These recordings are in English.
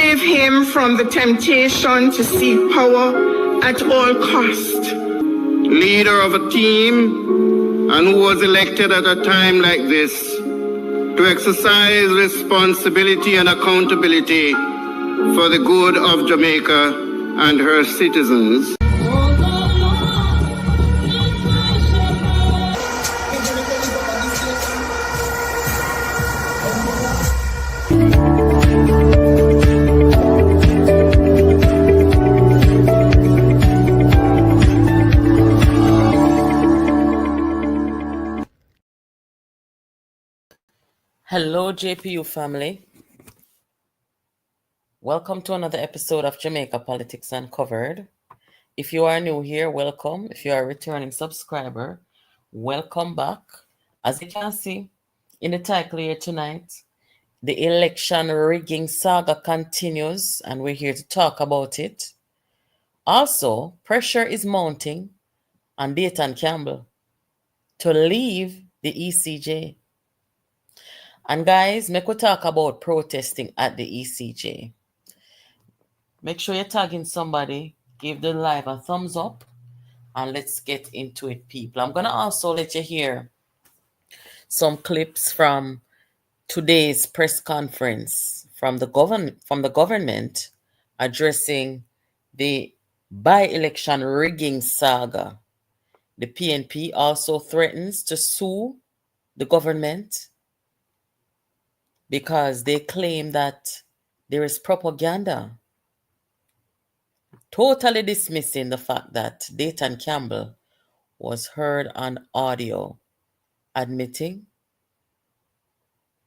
save him from the temptation to seek power at all cost. Leader of a team and who was elected at a time like this to exercise responsibility and accountability for the good of Jamaica and her citizens. Hello, JPU family. Welcome to another episode of Jamaica Politics Uncovered. If you are new here, welcome. If you are a returning subscriber, welcome back. As you can see in the title here tonight, the election rigging saga continues, and we're here to talk about it. Also, pressure is mounting on Dayton Campbell to leave the ECJ. And guys, make we talk about protesting at the ECJ. Make sure you're tagging somebody, give the live a thumbs up, and let's get into it, people. I'm going to also let you hear some clips from today's press conference from the government addressing the by-election rigging saga. The PNP also threatens to sue the government because they claim that there is propaganda, totally dismissing the fact that Dayton Campbell was heard on audio admitting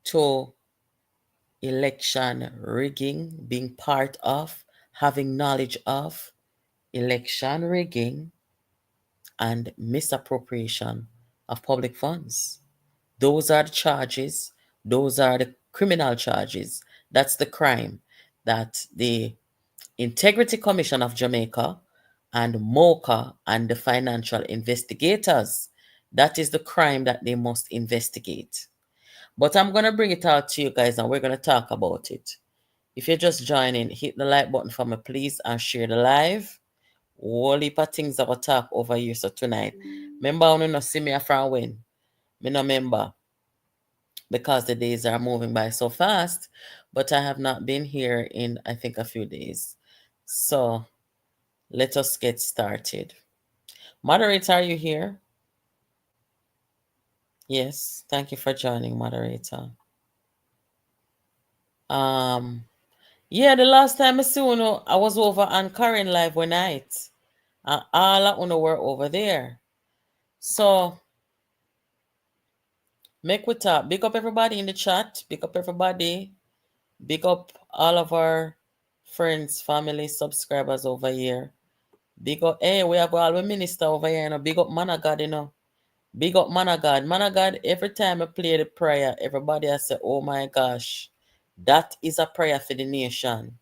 to election rigging, being part of, having knowledge of election rigging and misappropriation of public funds. Those are the charges. Those are the criminal charges. That's the crime that the Integrity Commission of Jamaica and MOCA and the financial investigators, that is the crime that they must investigate. But I'm going to bring it out to you guys and we're going to talk about it. If you're just joining, hit the like button for me, please, and share the live. Whole heap of things I will talk over here so tonight. Remember, when you not see me from when? Me no remember, because the days are moving by so fast, but I have not been here in, I think, a few days. So let us get started. Moderator, are you here? Yes, thank you for joining, moderator. Yeah, the last time I see you, I was over on Karen Live one night, and all of you were over there. So make we talk. Big up everybody in the chat. Big up everybody. Big up all of our friends, family, subscribers over here. Big up, hey, we have all the minister over here, you know. Big up man of God, you know. Big up man of God. Man of God, every time I play the prayer, everybody I say, oh my gosh, that is a prayer for the nation,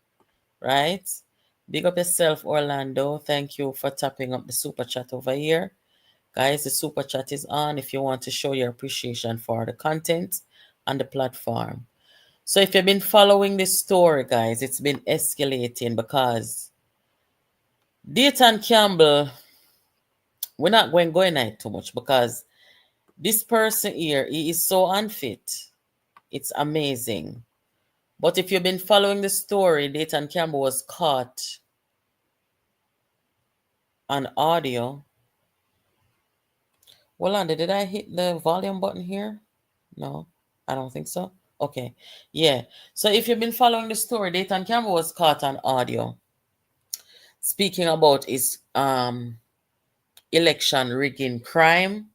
right? Big up yourself, Orlando. Thank you for tapping up the super chat over here. Guys, the super chat is on if you want to show your appreciation for the content and the platform. So if you've been following this story, guys, it's been escalating because Dayton Campbell, we're not going at it too much because this person here, he is so unfit. It's amazing. But if you've been following the story, Dayton Campbell was caught on audio. Well, Andy, did I hit the volume button here? No, I don't think so. Okay, yeah. So if you've been following the story, Dayton Campbell was caught on audio speaking about his election rigging crime,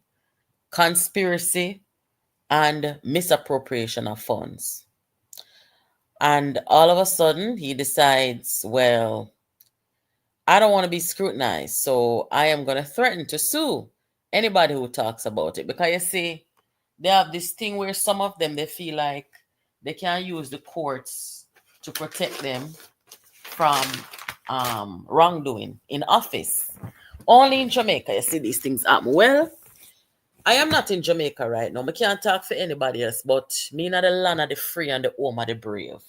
conspiracy, and misappropriation of funds. And all of a sudden, he decides, well, I don't want to be scrutinized, so I am going to threaten to sue anybody who talks about it. Because you see, they have this thing where some of them, they feel like they can use the courts to protect them from wrongdoing in office. Only in Jamaica, you see these things happen. Well, I am not in Jamaica right now. I can't talk for anybody else, but me in the land of the free and the home of the brave.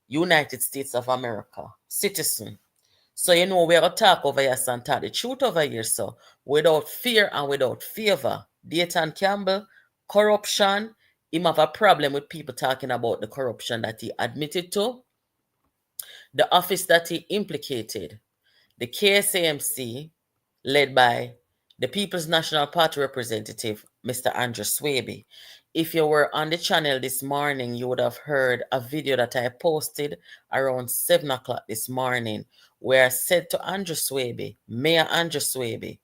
United States of America citizen. So you know we're gonna talk over here and talk the truth over here. So without fear and without favor, Dayton Campbell, corruption, him have a problem with people talking about the corruption that he admitted to, the office that he implicated, the KSAMC, led by the People's National Party representative, Mr. Andrew Swaby. If you were on the channel this morning, you would have heard a video that I posted around 7 o'clock this morning, where I said to Andrew Swaby, Mayor Andrew Swaby,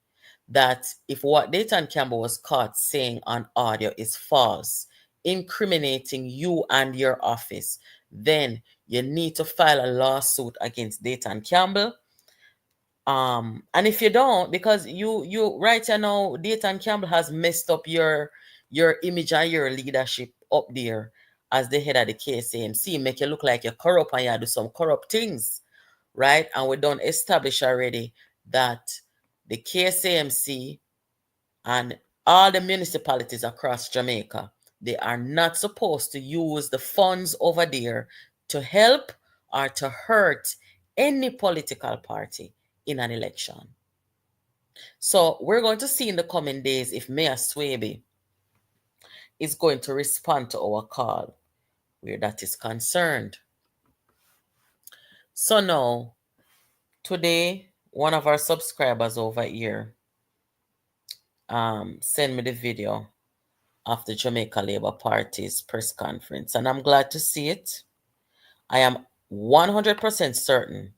that if what Dayton Campbell was caught saying on audio is false, incriminating you and your office, then you need to file a lawsuit against Dayton Campbell. And if you don't, because you right now, Dayton Campbell has messed up your image and your leadership up there as the head of the KSAMC, make you look like you're corrupt and you do some corrupt things, right? And we don't establish already that the KSAMC and all the municipalities across Jamaica, they are not supposed to use the funds over there to help or to hurt any political party in an election. So we're going to see in the coming days if Mayor Swaby is going to respond to our call where that is concerned. So now, today, one of our subscribers over here sent me the video of the Jamaica Labour Party's press conference, and I'm glad to see it. I am 100% certain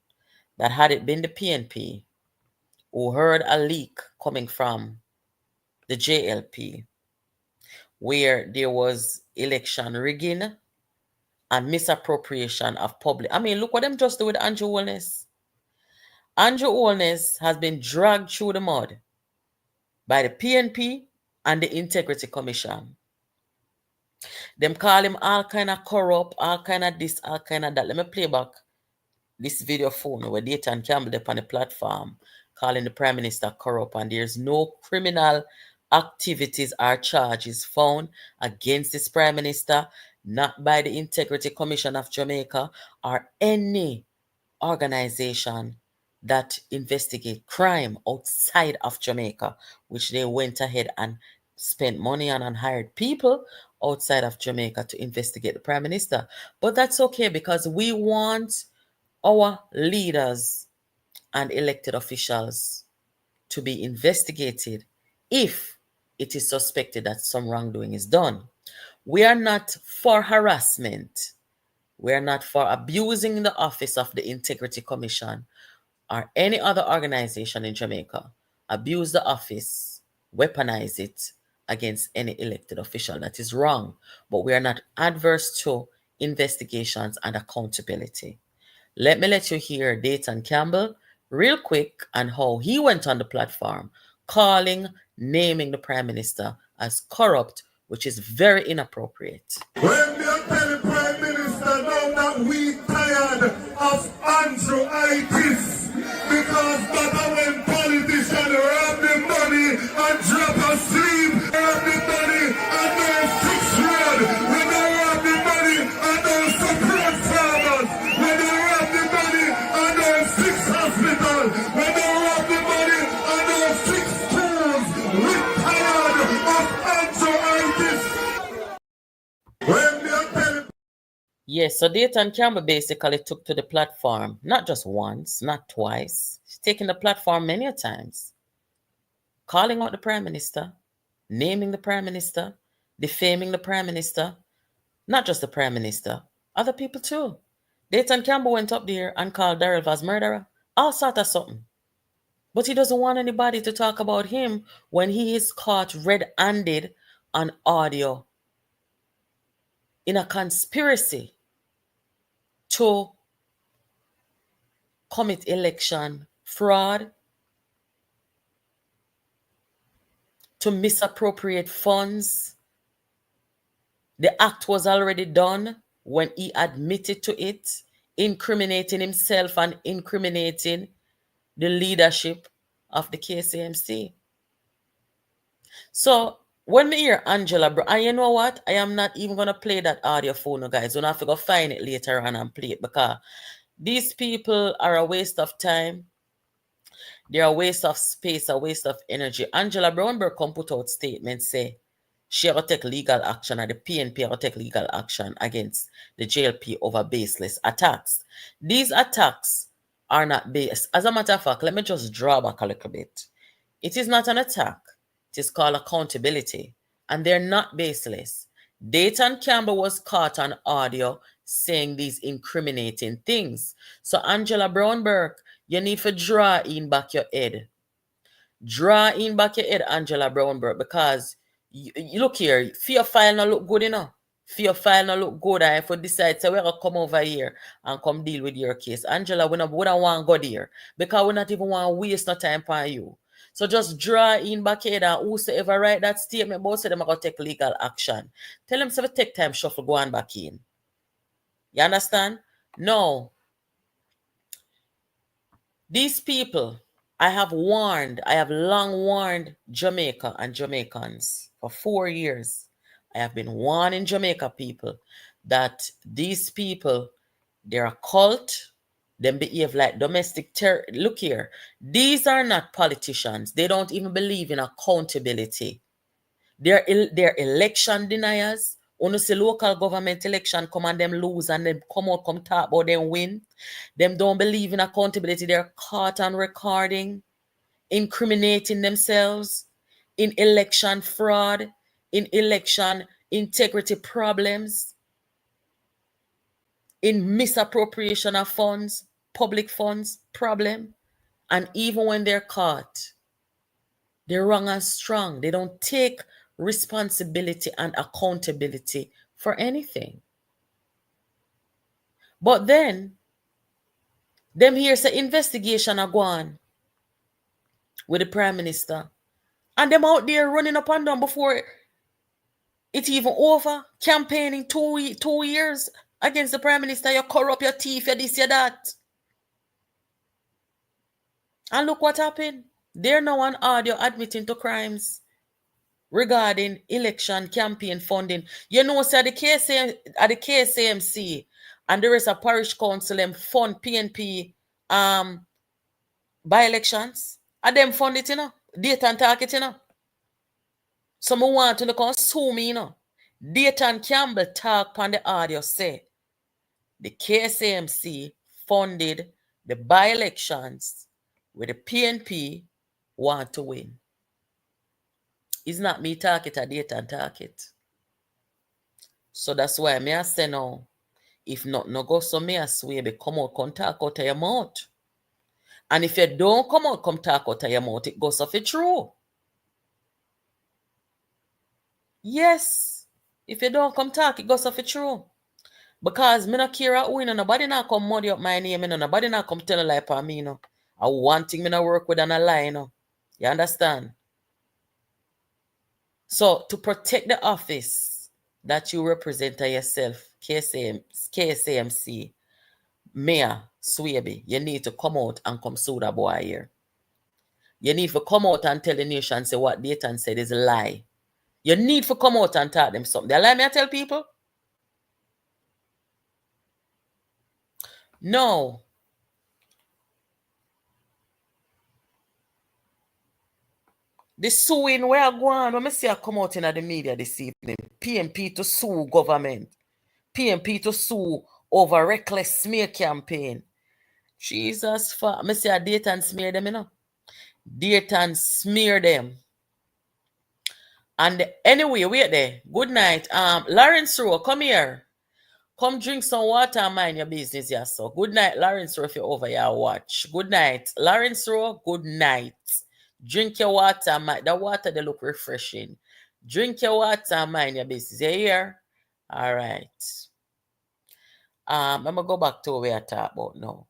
that had it been the PNP who heard a leak coming from the JLP, where there was election rigging and misappropriation of public. I mean, look what them just do with Andrew Holness. Andrew Holness has been dragged through the mud by the PNP and the Integrity Commission. Them call him all kind of corrupt, all kind of this, all kind of that. Let me play back this video phone where Dayton Campbell up on the platform calling the Prime Minister corrupt, and there's no criminal activities or charges found against this Prime Minister, not by the Integrity Commission of Jamaica or any organization that investigate crime outside of Jamaica, which they went ahead and spent money on and hired people outside of Jamaica to investigate the Prime Minister. But that's okay, because we want our leaders and elected officials to be investigated if it is suspected that some wrongdoing is done. We are not for harassment. We are not for abusing the office of the Integrity Commission or any other organization in Jamaica. Abuse the office, weaponize it against any elected official. That is wrong. But we are not adverse to investigations and accountability. Let me let you hear Dayton Campbell real quick and how he went on the platform naming the Prime Minister as corrupt, which is very inappropriate. When we are telling Prime Minister now that we tired of Andrewitis, because that when politicians rob the money and drop asleep, rob the money and those 6 road, when they rob the money and those support farmers, when they rob the money and those 6 hospitals, when they rob the money and those 6 schools, we tired of Andrewitis. When we are telling Yes, so Dayton Campbell basically took to the platform, not just once, not twice. He's taken the platform many a times, calling out the Prime Minister, naming the Prime Minister, defaming the Prime Minister, not just the Prime Minister, other people too. Dayton Campbell went up there and called Darrell Vaz murderer, all sort of something. But he doesn't want anybody to talk about him when he is caught red-handed on audio in a conspiracy to commit election fraud, to misappropriate funds. The act was already done when he admitted to it, incriminating himself and incriminating the leadership of the KSAMC. So when me hear Angela, bro, and you know what? I am not even gonna play that audio for no guys. You'll have to go find it later on and play it because these people are a waste of time. They're a waste of space, a waste of energy. Angela Brownberg come put out statements say she will take legal action or the PNP will take legal action against the JLP over baseless attacks. These attacks are not based. As a matter of fact, let me just draw back a little bit. It is not an attack. It is called accountability. And they're not baseless. Dayton Campbell was caught on audio saying these incriminating things. So Angela Brownberg, you need to draw in back your head. Draw in back your head, Angela Brownberg, because you look here, fear file not look good enough. Fear file not look good. And if you decide to we're gonna come over here and come deal with your case, Angela, we don't want to go there because we not even want to waste no time on you. So just draw in back your head and whosoever write that statement, both of them are gonna take legal action. Tell them to take time shuffle, go on back in. You understand? No. These people, I have long warned Jamaica and Jamaicans for 4 years. I have been warning Jamaica people that these people, they're a cult, them behave like domestic terror. Look here, these are not politicians. They don't even believe in accountability. They're election deniers. Only see local government election come and them lose and them come out, come talk about them win. Them don't believe in accountability. They're caught on recording, incriminating themselves in election fraud, in election integrity problems, in misappropriation of funds, public funds problem. And even when they're caught, they're wrong and strong. They don't take responsibility and accountability for anything. But then, them here say investigation are going with the Prime Minister. And them out there running up and down before it's even over, campaigning 2 years against the Prime Minister. You corrupt your thief, you this, you that. And look what happened. They're now on audio admitting to crimes regarding election campaign funding. You know, sir, at the KSAMC and the rest of parish council them fund PNP by elections. And them fund it, you know. Dayton target, you know. Someone want to come sue me, you know. Dayton Campbell talk on the audio say the KSAMC funded the by-elections where the PNP want to win. It's not me talk it, a Dayton talk it. So that's why me I say now, if not no go so me I swear be come out, come talk out of your mouth. And if you don't come out, come talk out of your mouth, it goes off it true. Yes. If you don't come talk, it goes off it true. Because me not care who, nobody not come muddy up my name, nobody not come tell a lie for me, I one thing me not work with and a lie, You understand? So to protect the office that you represent yourself, KSAMC, Mayor Swaby, you need to come out and come sue that boy here. You need to come out and tell the nation, say what Dayton said is a lie. You need to come out and tell them something. They lie me I tell people? No. The suing where I go on, when I see I come out in the media this evening, PNP to sue government, PNP to sue over reckless smear campaign. Jesus fuck, I see a Dayton smear them, Dayton smear them. And anyway, wait there. Good night. Lawrence Rowe, come here. Come drink some water and mind your business, yeah. So good night, Lawrence Rowe, if you're over here, watch. Good night. Lawrence Rowe, good night. Drink your water and mind. The water, they look refreshing. Drink your water and mind your business. You hear? All right. I'm going to go back to what we are talking about now.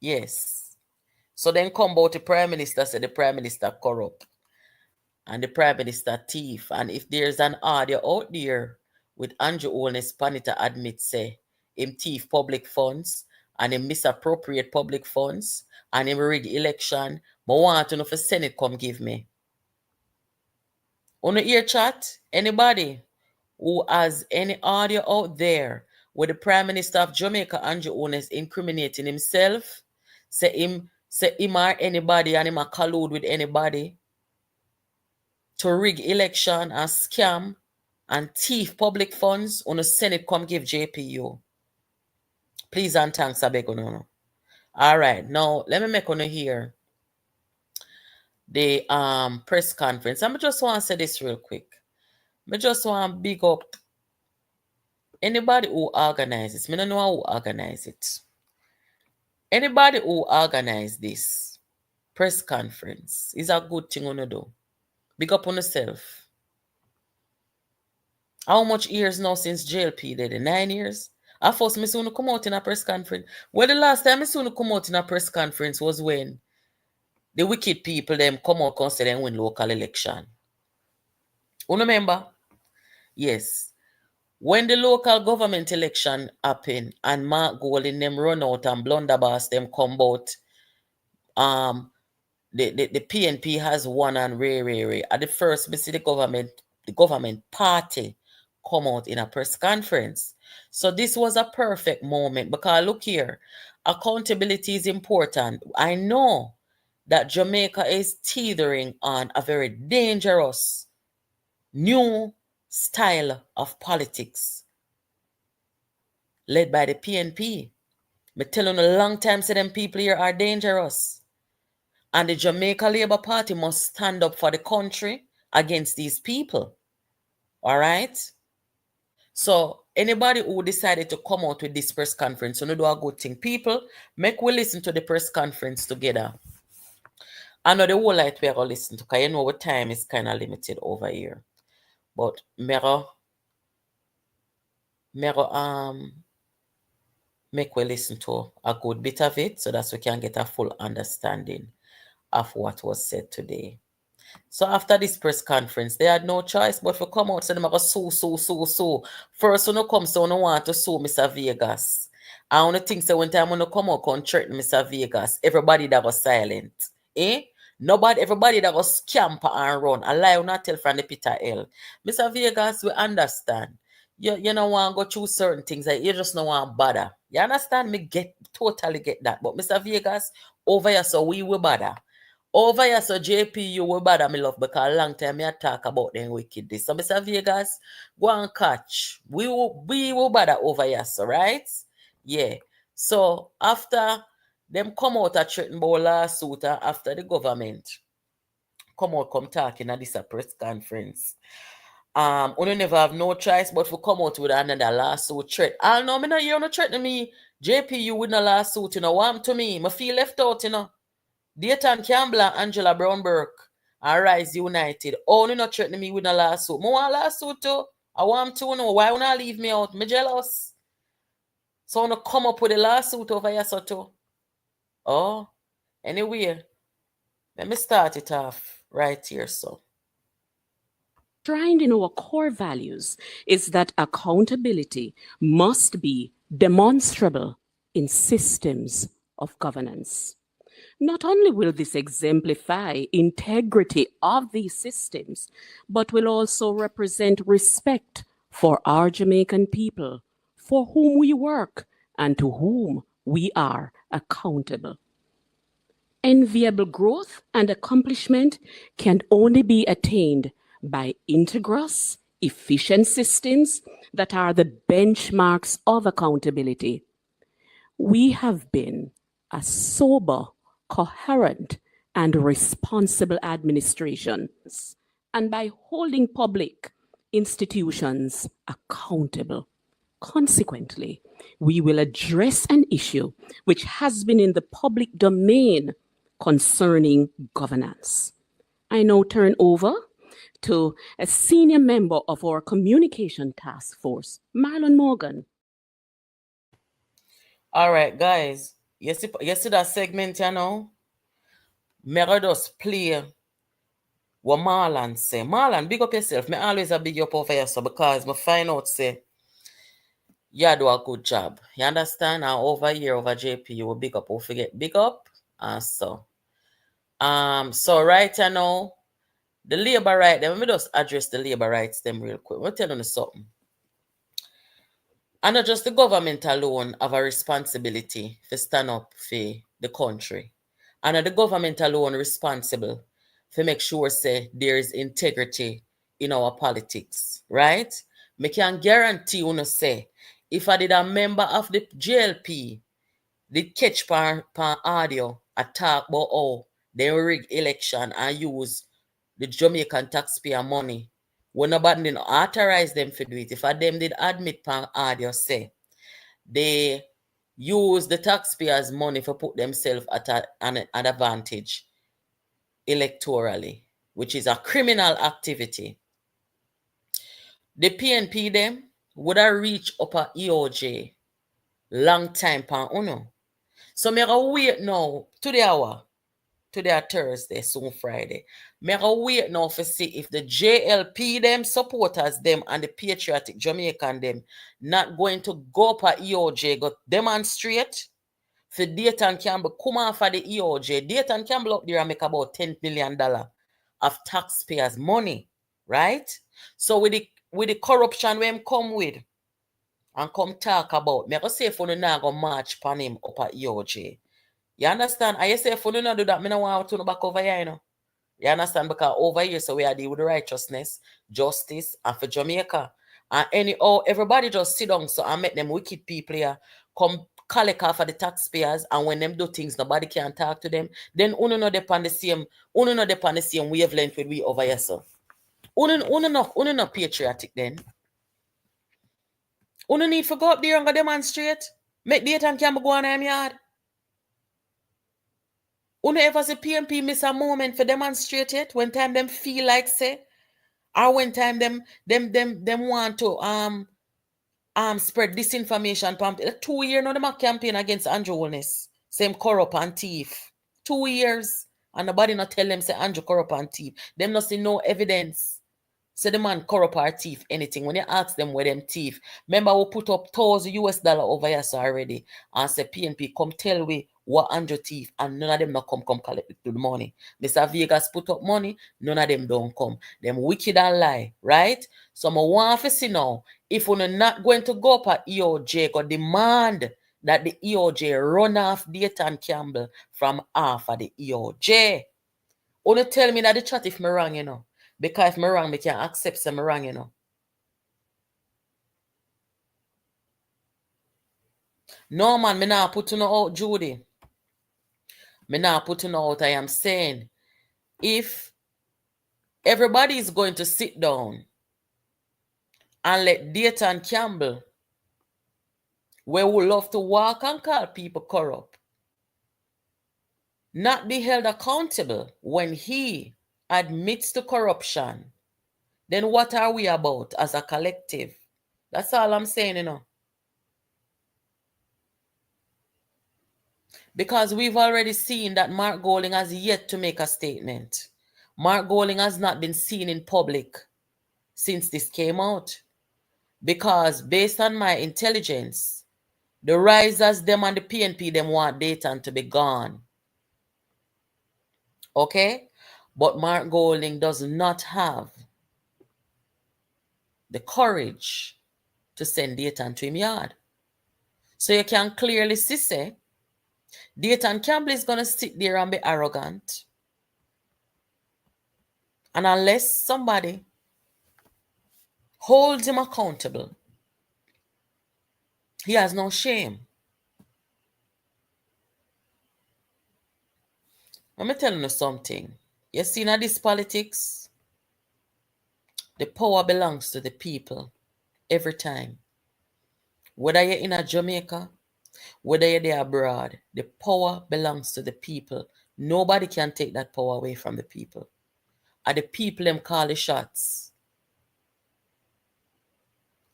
Yes. So then come about the Prime Minister, say the Prime Minister corrupt. And the Prime Minister thief. And if there's an audio out there with Andrew Holness Panita admit say him thief public funds and him misappropriate public funds and him rig election, I want to know if the Senate come give me. On the ear chat, anybody who has any audio out there where the Prime Minister of Jamaica, Andrew Ones, incriminating himself, say him or anybody and him a collude with anybody to rig election and scam and thief public funds, on the Senate come give JPU. Please and thanks, I beg you. All right, now let me make on hear the press conference. I just want to say this real quick. I just want to big up anybody who organizes. I don't know who organize it. Anybody who organize this press conference is a good thing to do. Big up on yourself. How much years now since JLP did? 9 years? I first me soon come out in a press conference. Well, the last time I soon come out in a press conference was when the wicked people them come out and say them win local election. You remember? Yes. When the local government election happened and Mark Golding them run out and Blunderbuss them come out, the PNP has won and Ray. At the first, we see the government party come out in a press conference. So this was a perfect moment because look here, accountability is important. I know that Jamaica is teetering on a very dangerous new style of politics led by the PNP. Me tell you a long time say them people here are dangerous. And the Jamaica Labour Party must stand up for the country against these people. All right? So anybody who decided to come out with this press conference, do a good thing. People, make we listen to the press conference together. I know the whole light we are going to listen to, because you know what time is kind of limited over here. But make we listen to a good bit of it so that we can get a full understanding of what was said today. So after this press conference, they had no choice but to come out. So they go sue. First, when you come, so you want to sue Mr. Vegas. I only think so when time when you come out and threaten Mr. Vegas, everybody that was silent. Everybody that was scamper and run. A lie will not tell from the Peter L. Mr. Vegas, we understand. You don't want to go through certain things. Like you just don't want to bother. You understand? Me totally get that. But Mr. Vegas, over here, so we will bother. Over here, so JPU will bother me love because a long time I talk about them wickedness. So Mr. Vegas, go and catch. We will bother over here, so right? Yeah. So after them come out a threaten about lawsuit after the government come talking at this press conference. We never have no choice but to come out with another lawsuit threat. I know me not hear no threaten me. JPU with no lawsuit, want to me. I feel left out, Dayton, Campbell, and Angela Brown-Burke and Rise United. Oh, not threatening me with a lawsuit. I want a lawsuit too. I want to know why you not leave me out. Me jealous. So I come up with a lawsuit over here so too. Oh, anyway, let me start it off right here, so. Enshrined in our core values is that accountability must be demonstrable in systems of governance. Not only will this exemplify integrity of these systems, but will also represent respect for our Jamaican people, for whom we work and to whom we are accountable. Enviable growth and accomplishment can only be attained by integrous, efficient systems that are the benchmarks of accountability. We have been a sober, coherent, and responsible administration, and by holding public institutions accountable. Consequently, we will address an issue which has been in the public domain concerning governance. I now turn over to a senior member of our communication task force, Marlon Morgan. All right, guys. You see that segment, Me just play what Marlon say. Marlon, big up yourself. Me always a big up over here, so because me find out, say, you do a good job. You understand? And over here, over JP, you will big up. We'll forget big up. And so right now, the labor right, let me just address the labor rights them real quick. I'll tell you something. And not just the government alone have a responsibility to stand up for the country. And not the government alone responsible to make sure say there is integrity in our politics, right? Me can guarantee you say, if I did a member of the JLP did catch pan audio a talk about how they rig election and use the Jamaican taxpayer money, when nobody didn't authorize them to do it. If them did admit pan audio say they use the taxpayers' money for put themselves at an advantage electorally, which is a criminal activity. The PNP them would have reached up a EOJ long time pan uno. So me go wait now to the hour. Today Thursday, soon Friday. Me go wait now to see if the JLP them supporters them and the patriotic Jamaican them not going to go up at EOJ, go demonstrate for Dayton Campbell come off of the EOJ. Dayton Campbell up there and make about $10 million of taxpayers' money, right? So with the corruption we him come with and come talk about, me go say if you not go march pan him up at EOJ. You understand? I say if you don't do that, I don't want to turn back over here, you know. You understand? Because over here, so we are dealing with the righteousness, justice, and for Jamaica. And anyhow, everybody just sit down so I make them wicked people here come collect off of the taxpayers, and when them do things, nobody can talk to them. Then uno no depend the same wavelength with we over here, so. Uno no patriotic then. Uno need to go up there and go demonstrate. Make Dayton Campbell go on them yard. Uno ever see PMP miss a moment for demonstrate it when time them feel like say, or when time them want to spread disinformation. 2 years now them a campaign against Andrew Holness. Same corrupt and thief. 2 years and nobody not tell them say Andrew corrupt and thief. Them not see no evidence. Say the man corrupt or thief anything. When you ask them where them thief, remember we put up $1,000 over here so already and say PNP come tell we what Andrew thief and none of them not come collect the money. Mr. Vegas put up money, none of them don't come. Them wicked and lie, right? So I want to see now, if we're not going to go up at EOJ, go demand that the EOJ run off Dayton Campbell from half of the EOJ. Only tell me that the chat if me wrong, you know. Because if me wrong, me can accept some wrong, you know. No, man, me not put no out, Judy. Me not put no out. I am saying, if everybody is going to sit down and let Dayton Campbell, where we love to walk and call people corrupt, not be held accountable when he admits to corruption, then what are we about as a collective? That's all I'm saying, you know. Because we've already seen that Mark Golding has yet to make a statement. Mark Golding has not been seen in public since this came out. Because based on my intelligence, the risers, them and the PNP, them want Dayton to be gone. Okay? But Mark Golding does not have the courage to send Dayton to him yard. So you can clearly see, say, Dayton Campbell is going to sit there and be arrogant. And unless somebody holds him accountable, he has no shame. Let me tell you something. You see, now this politics, the power belongs to the people every time. Whether you're in a Jamaica, whether you're there abroad, the power belongs to the people. Nobody can take that power away from the people. And the people them call the shots.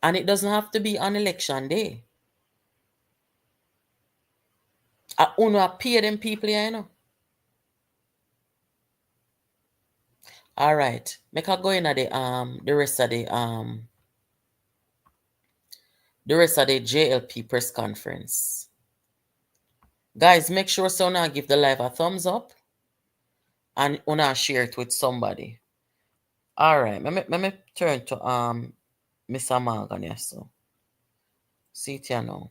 And it doesn't have to be on election day. I only pay them people here, you know. All right. Make I go in at the rest of the rest of the JLP press conference. Guys, make sure so now give the live a thumbs up and now share it with somebody. All right, let me turn to Mr. Morgan, yes, so. See it here now.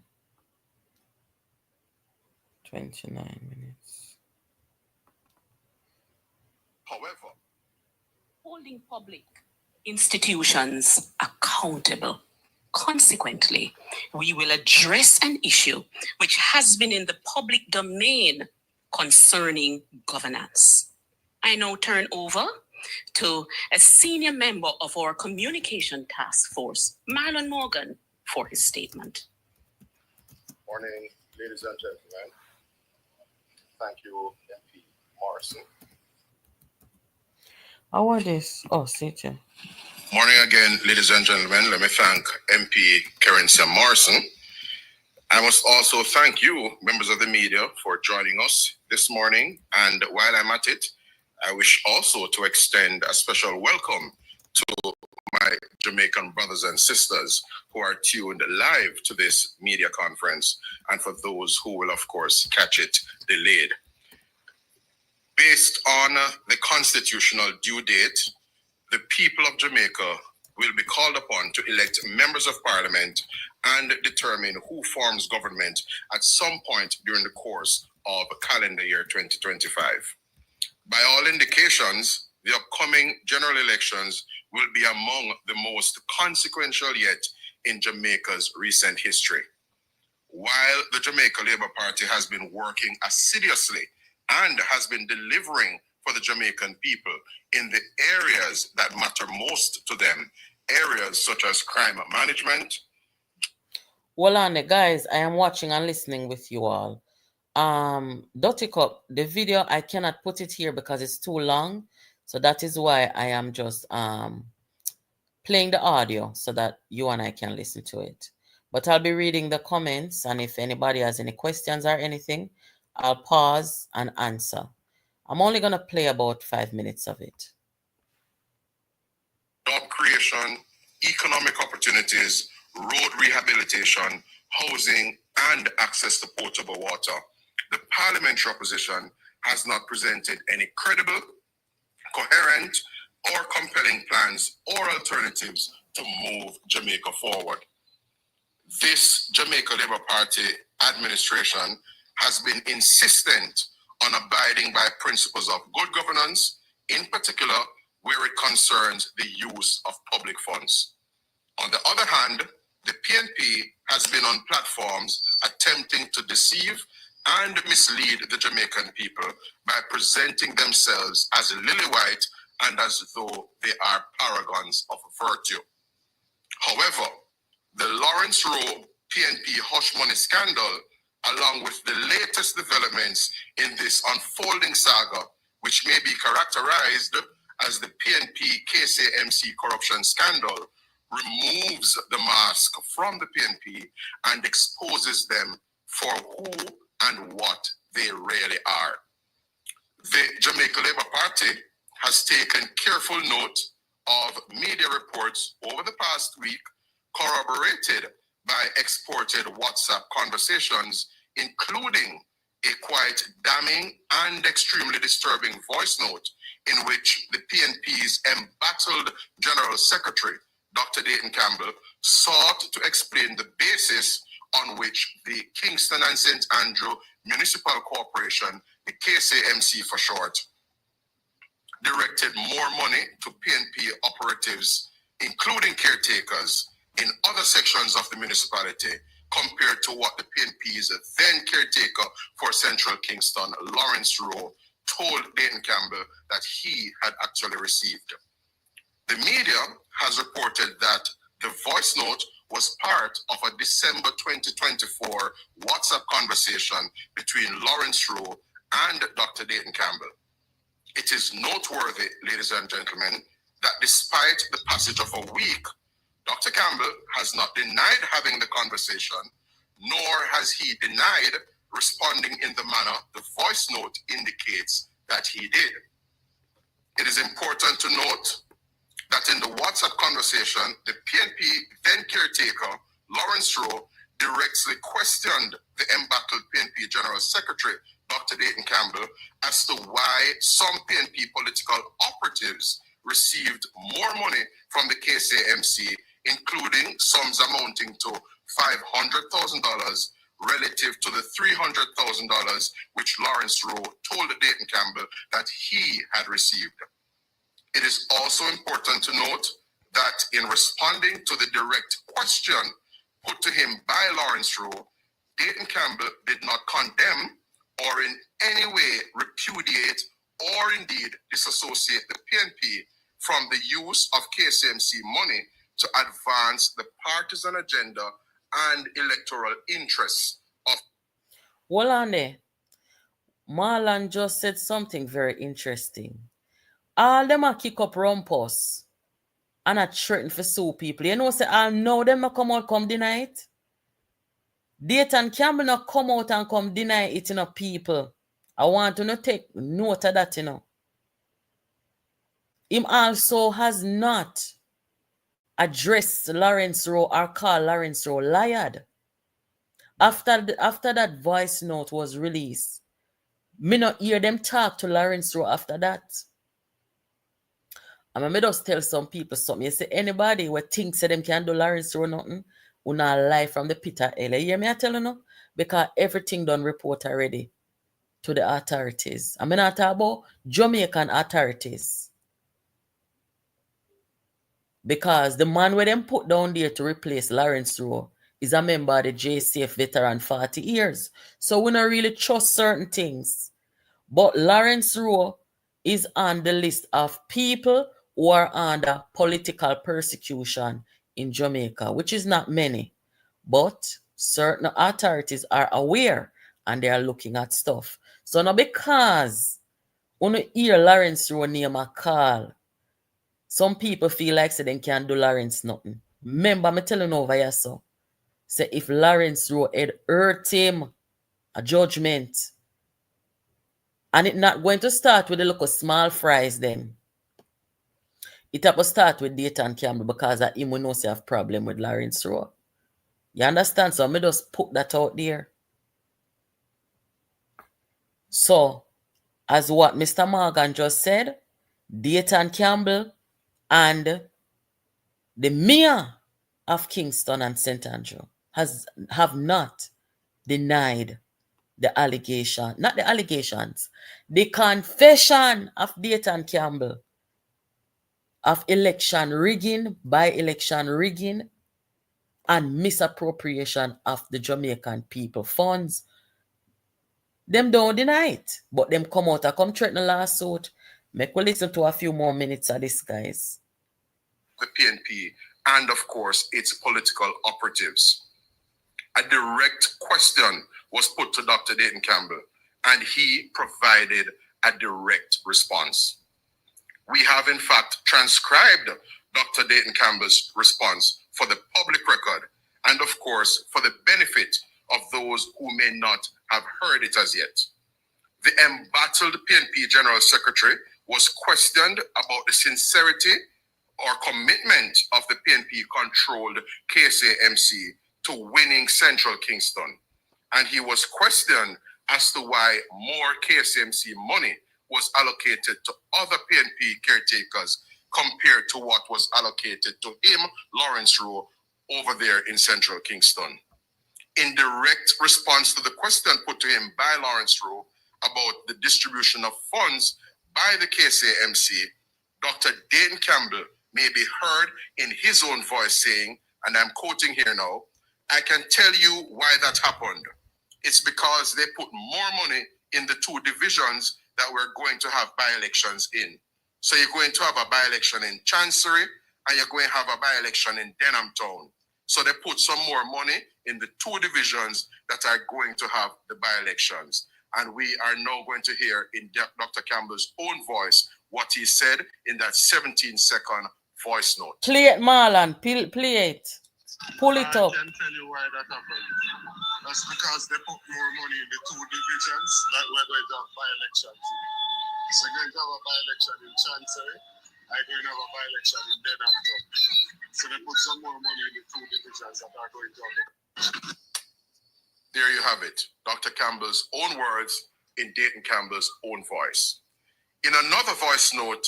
29 minutes. However, Holding public institutions accountable. Consequently, we will address an issue which has been in the public domain concerning governance. I now turn over to a senior member of our communication task force, Marlon Morgan, for his statement. morning, ladies and gentlemen. Thank you, MP Morrison. How are this? Oh, see it here. Morning again, ladies and gentlemen. Let me thank MP Kerensia Morrison. I must also thank you, members of the media, for joining us this morning. And while I'm at it, I wish also to extend a special welcome to my Jamaican brothers and sisters who are tuned live to this media conference, and for those who will, of course, catch it delayed. Based on the constitutional due date, the people of Jamaica will be called upon to elect members of parliament and determine who forms government at some point during the course of calendar year 2025. By all indications, the upcoming general elections will be among the most consequential yet in Jamaica's recent history. While the Jamaica Labour Party has been working assiduously and has been delivering for the Jamaican people in the areas that matter most to them, areas such as crime management. Well, on guys, I am watching and listening with you all. Dotty Cup, the video, I cannot put it here because it's too long. So that is why I am just playing the audio so that you and I can listen to it. But I'll be reading the comments, and if anybody has any questions or anything, I'll pause and answer. I'm only going to play about 5 minutes of it. Job creation, economic opportunities, road rehabilitation, housing, and access to potable water. The parliamentary opposition has not presented any credible, coherent, or compelling plans or alternatives to move Jamaica forward. This Jamaica Labour Party administration has been insistent on abiding by principles of good governance, in particular where it concerns the use of public funds. On the other hand, the PNP has been on platforms attempting to deceive and mislead the Jamaican people by presenting themselves as lily white and as though they are paragons of virtue. However, the Lawrence Rowe PNP hush money scandal, along with the latest developments in this unfolding saga, which may be characterized as the PNP KCMC corruption scandal, removes the mask from the PNP and exposes them for who and what they really are. The Jamaica Labour Party has taken careful note of media reports over the past week, corroborated by exported WhatsApp conversations, including a quite damning and extremely disturbing voice note in which the PNP's embattled General Secretary, Dr. Dayton Campbell, sought to explain the basis on which the Kingston and St. Andrew Municipal Corporation, the KCMC for short, directed more money to PNP operatives, including caretakers, in other sections of the municipality compared to what the PNP's then caretaker for Central Kingston, Lawrence Rowe, told Dayton Campbell that he had actually received. The media has reported that the voice note was part of a December 2024 WhatsApp conversation between Lawrence Rowe and Dr. Dayton Campbell. It is noteworthy, ladies and gentlemen, that despite the passage of a week, Dr. Campbell has not denied having the conversation, nor has he denied responding in the manner the voice note indicates that he did. It is important to note that in the WhatsApp conversation, the PNP then caretaker, Lawrence Rowe directly questioned the embattled PNP General Secretary, Dr. Dayton Campbell, as to why some PNP political operatives received more money from the KCMC, including sums amounting to $500,000 relative to the $300,000 which Lawrence Rowe told Dayton Campbell that he had received. It is also important to note that in responding to the direct question put to him by Lawrence Rowe, Dayton Campbell did not condemn or in any way repudiate or indeed disassociate the PNP from the use of KCMC money to advance the partisan agenda and electoral interests of. Hold on there. Marlon just said something very interesting. All them a kick up rumpus and a threaten for sue people. You know, say all know them not come out come deny it. Dayton Campbell not come out and come deny it, you know, people. I want to not take note of that, you know. Him also has not addressed Lawrence Rowe or called Lawrence Rowe liar. After that voice note was released, me not hear them talk to Lawrence Rowe after that. And I just tell some people something. You say anybody who thinks that them can do Lawrence Rowe nothing, who not lie from the pit of hell. You hear me I tell you no? Because everything done report already to the authorities. I mean not talk about Jamaican authorities. Because the man where them put down there to replace Lawrence Rowe is a member of the JCF veteran 40 years. So we don't really trust certain things. But Lawrence Rowe is on the list of people who are under political persecution in Jamaica, which is not many. But certain authorities are aware and they are looking at stuff. So now because when you hear Lawrence Rowe name a call, some people feel like they can't do Lawrence nothing. Remember, I'm telling over here, so. Say if Lawrence Rowe had hurt him, a judgment, and it's not going to start with the local small fries then. It have to start with Dayton Campbell because of him we know say have problem with Lawrence Rowe. You understand? So I just put that out there. So, as what Mr. Morgan just said, Dayton Campbell and the mayor of Kingston and St. Andrew have not denied the allegation, not the allegations, the confession of Dayton Campbell of election rigging, by-election rigging, and misappropriation of the Jamaican people funds. Them don't deny it, but them come out and come threaten a lawsuit. Make we listen to a few more minutes of this, guys. The PNP and, of course, its political operatives. A direct question was put to Dr. Dayton Campbell, and he provided a direct response. We have, in fact, transcribed Dr. Dayton Campbell's response for the public record and, of course, for the benefit of those who may not have heard it as yet. The embattled PNP General Secretary was questioned about the sincerity or commitment of the PNP-controlled KCMC to winning Central Kingston. And he was questioned as to why more KCMC money was allocated to other PNP caretakers compared to what was allocated to him, Lawrence Rowe, over there in Central Kingston. In direct response to the question put to him by Lawrence Rowe about the distribution of funds by the KCMC, Dr. Dayton Campbell may be heard in his own voice saying, and I'm quoting here now, "I can tell you why that happened. It's because they put more money in the two divisions that we're going to have by-elections in. So you're going to have a by-election in Chancery and you're going to have a by-election in Denham Town. So they put some more money in the two divisions that are going to have the by-elections." And we are now going to hear in Dr. Campbell's own voice what he said in that 17-second voice note. Play it, Marlon. Play it. Pull it up. I can tell you why that happened. That's because they put more money in the two divisions that we're going to have by-elections in. So you're going to have a by-election in Chancery, and you're going to have a by-election in Denham Town. So they put some more money in the two divisions that are going to. There you have it. Dr. Campbell's own words in Dayton Campbell's own voice. In another voice note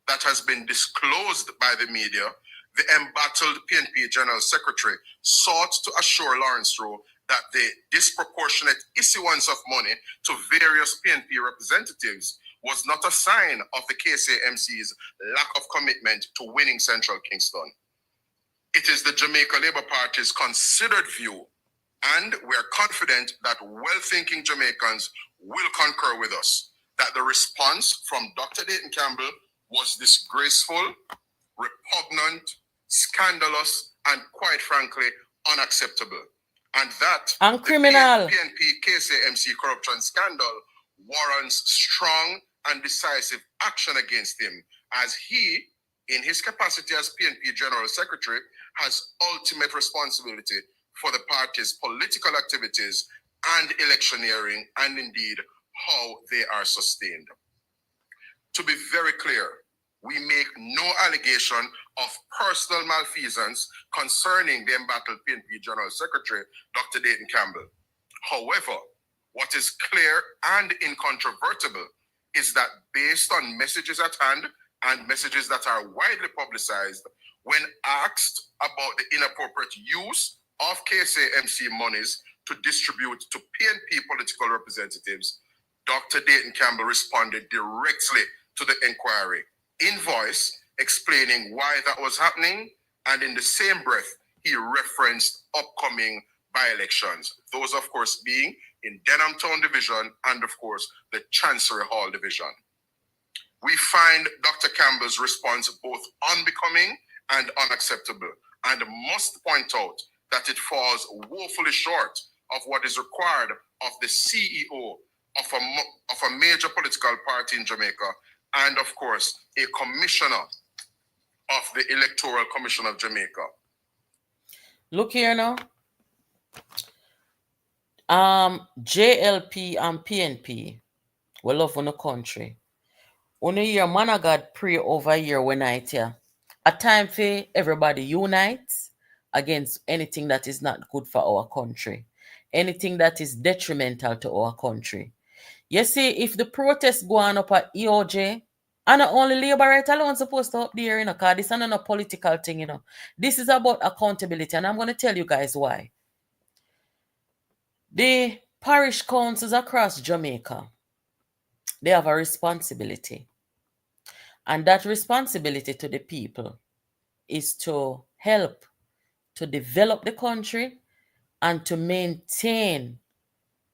that has been disclosed by the media, the embattled PNP General Secretary sought to assure Lawrence Rowe that the disproportionate issuance of money to various PNP representatives was not a sign of the KCMC's lack of commitment to winning Central Kingston. It is the Jamaica Labour Party's considered view, and we're confident that well-thinking Jamaicans will concur with us, that the response from Dr. Dayton Campbell was disgraceful, repugnant, scandalous, and quite frankly, unacceptable. And that criminal. the PNP KCMC corruption scandal warrants strong and decisive action against him, as he, in his capacity as PNP General Secretary, has ultimate responsibility for the party's political activities and electioneering, and indeed how they are sustained. To be very clear, we make no allegation of personal malfeasance concerning the embattled PNP General Secretary, Dr. Dayton Campbell. However, what is clear and incontrovertible is that based on messages at hand and messages that are widely publicized, when asked about the inappropriate use of KCMC monies to distribute to PNP political representatives, Dr. Dayton Campbell responded directly to the inquiry in voice, explaining why that was happening, and in the same breath, he referenced upcoming by-elections, those of course being in Denham Town Division and of course the Chancery Hall Division. We find Dr. Campbell's response both unbecoming and unacceptable, and must point out that it falls woefully short of what is required of the CEO of a major political party in Jamaica, and of course, a commissioner of the Electoral Commission of Jamaica. Look here now. JLP and PNP, we love on the country. Only year man of God pray over here when night here. A time for everybody unite against anything that is not good for our country, anything that is detrimental to our country. You see, if the protests go on up at EOJ, and not only labor right alone supposed to up there, because this is not a political thing, This is about accountability, and I'm going to tell you guys why. The parish councils across Jamaica, they have a responsibility. And that responsibility to the people is to help to develop the country and to maintain